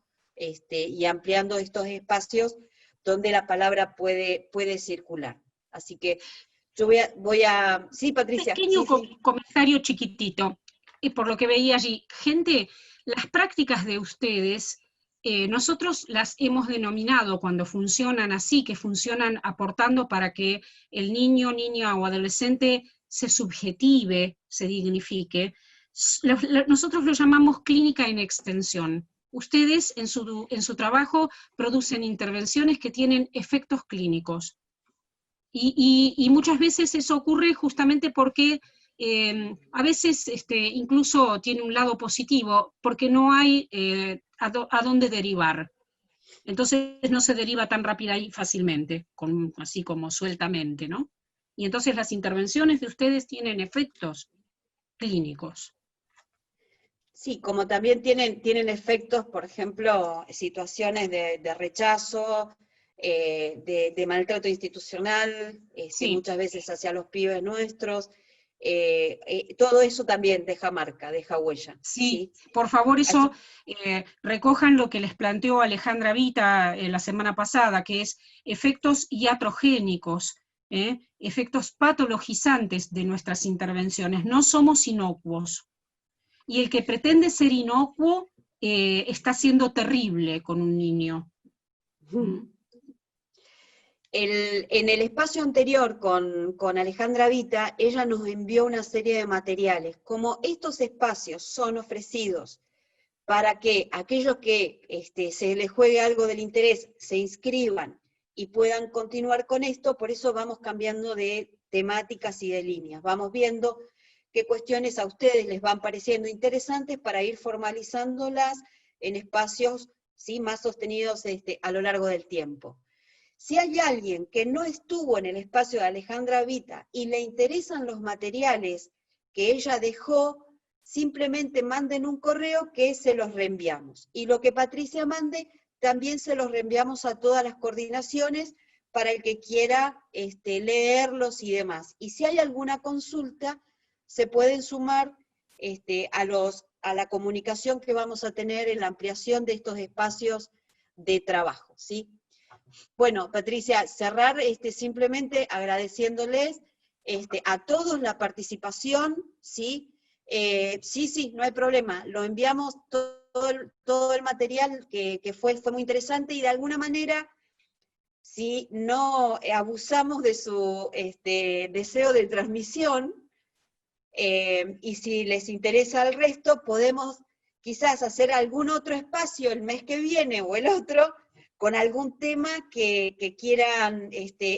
A: y ampliando estos espacios donde la palabra puede circular. Así que yo voy a... Sí, Patricia.
B: Pequeño
A: sí.
B: Comentario chiquitito, y por lo que veía allí. Gente, las prácticas de ustedes, nosotros las hemos denominado cuando funcionan así, que funcionan aportando para que el niño, niña o adolescente se subjetive, se dignifique. Nosotros lo llamamos clínica en extensión. Ustedes en su trabajo producen intervenciones que tienen efectos clínicos. Y muchas veces eso ocurre justamente porque a veces incluso tiene un lado positivo, porque no hay a dónde derivar. Entonces no se deriva tan rápida y fácilmente, así como sueltamente, ¿no? Y entonces las intervenciones de ustedes tienen efectos clínicos.
A: Sí, como también tienen efectos, por ejemplo, situaciones de rechazo, de maltrato institucional,
B: Sí.
A: muchas veces hacia los pibes nuestros, todo eso también deja marca, deja huella.
B: Sí,
A: ¿sí?
B: por favor, eso recojan lo que les planteó Alejandra Vita la semana pasada, que es efectos iatrogénicos, efectos patologizantes de nuestras intervenciones. No somos inocuos. Y el que pretende ser inocuo está siendo terrible con un niño.
A: En el espacio anterior con Alejandra Vita, ella nos envió una serie de materiales. Como estos espacios son ofrecidos para que aquellos que se les juegue algo del interés se inscriban y puedan continuar con esto, por eso vamos cambiando de temáticas y de líneas. Vamos viendo qué cuestiones a ustedes les van pareciendo interesantes para ir formalizándolas en espacios, ¿sí?, más sostenidos a lo largo del tiempo. Si hay alguien que no estuvo en el espacio de Alejandra Vita y le interesan los materiales que ella dejó, simplemente manden un correo que se los reenviamos. Y lo que Patricia mande, también se los reenviamos a todas las coordinaciones para el que quiera leerlos y demás. Y si hay alguna consulta, se pueden sumar a la comunicación que vamos a tener en la ampliación de estos espacios de trabajo, ¿sí? Bueno, Patricia, cerrar simplemente agradeciéndoles a todos la participación, ¿sí? Sí, no hay problema, lo enviamos todo el material que fue muy interesante, y de alguna manera, si no abusamos de su deseo de transmisión, y si les interesa el resto, podemos quizás hacer algún otro espacio el mes que viene o el otro, con algún tema que quieran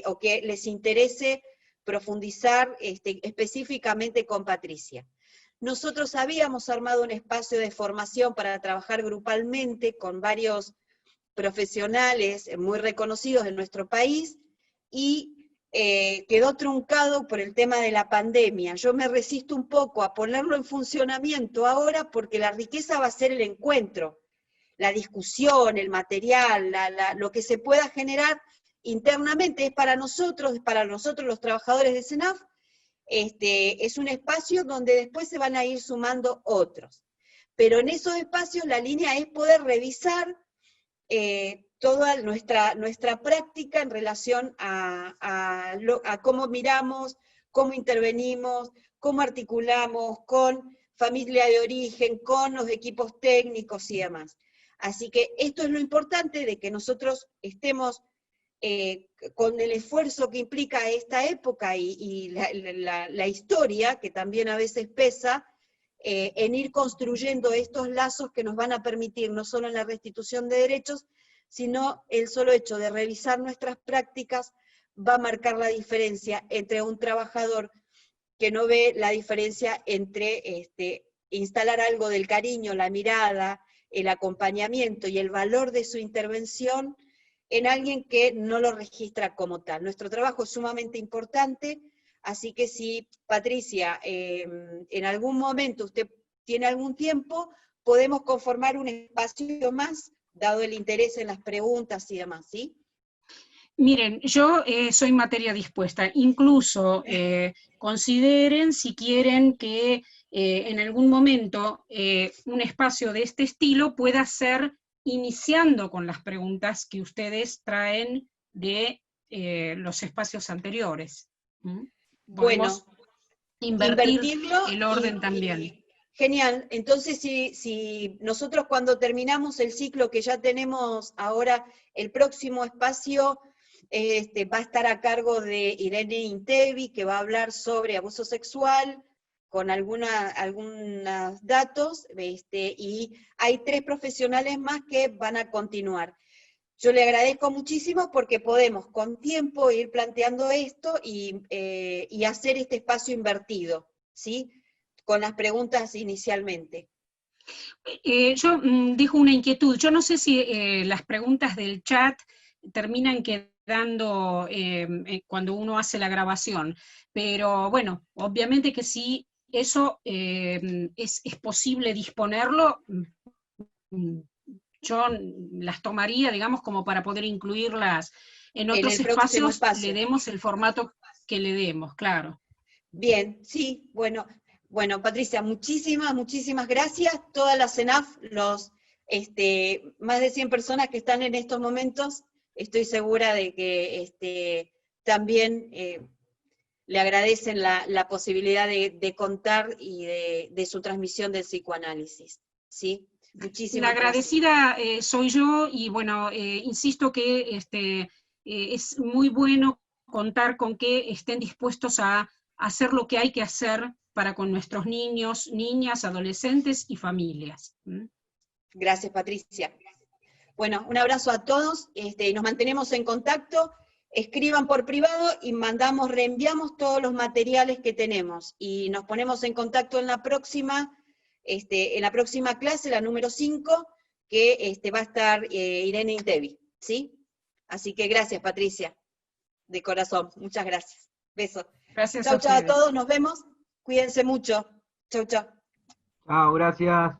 A: o que les interese profundizar específicamente con Patricia. Nosotros habíamos armado un espacio de formación para trabajar grupalmente con varios profesionales muy reconocidos en nuestro país, y quedó truncado por el tema de la pandemia. Yo me resisto un poco a ponerlo en funcionamiento ahora, porque la riqueza va a ser el encuentro, la discusión, el material, lo que se pueda generar internamente es para nosotros los trabajadores de SENAF. Es un espacio donde después se van a ir sumando otros. Pero en esos espacios la línea es poder revisar toda nuestra práctica en relación a cómo miramos, cómo intervenimos, cómo articulamos con familia de origen, con los equipos técnicos y demás. Así que esto es lo importante, de que nosotros estemos con el esfuerzo que implica esta época y la historia, que también a veces pesa, en ir construyendo estos lazos que nos van a permitir, no solo en la restitución de derechos, sino el solo hecho de revisar nuestras prácticas va a marcar la diferencia entre un trabajador que no ve la diferencia entre instalar algo del cariño, la mirada, el acompañamiento y el valor de su intervención en alguien que no lo registra como tal. Nuestro trabajo es sumamente importante, así que si, Patricia, en algún momento usted tiene algún tiempo, podemos conformar un espacio más, dado el interés en las preguntas y demás, ¿sí?
B: Miren, yo soy materia dispuesta, incluso consideren si quieren que en algún momento un espacio de este estilo pueda ser iniciando con las preguntas que ustedes traen de los espacios anteriores. Podemos invertirlo el orden también.
A: Genial, entonces si nosotros cuando terminamos el ciclo que ya tenemos ahora, el próximo espacio va a estar a cargo de Irene Intevi, que va a hablar sobre abuso sexual, con algunos datos, y hay 3 profesionales más que van a continuar. Yo le agradezco muchísimo porque podemos con tiempo ir planteando esto y hacer este espacio invertido, ¿sí?, con las preguntas inicialmente.
B: Yo dejo una inquietud. Yo no sé si las preguntas del chat terminan quedando cuando uno hace la grabación, pero bueno, obviamente que si eso es posible disponerlo, yo las tomaría, digamos, como para poder incluirlas en otros espacios, le demos el formato que le demos, claro.
A: Bien, sí, bueno, Patricia, muchísimas gracias. Toda la CENAF, más de 100 personas que están en estos momentos, estoy segura de que también le agradecen la posibilidad de contar y de su transmisión del psicoanálisis, ¿sí? Muchísimas
B: La agradecida soy yo, y bueno, insisto que es muy bueno contar con que estén dispuestos a hacer lo que hay que hacer para con nuestros niños, niñas, adolescentes y familias.
A: Gracias, Patricia. Bueno, un abrazo a todos, nos mantenemos en contacto, escriban por privado y reenviamos todos los materiales que tenemos, y nos ponemos en contacto en la próxima clase, la número 5, que va a estar Irene Intevi, ¿sí? Así que gracias, Patricia, de corazón, muchas gracias. Besos.
B: Gracias
A: Chau,
B: a
A: chau a
B: ustedes.
A: todos, nos vemos, cuídense mucho. Chau, chau.
D: Chao, gracias.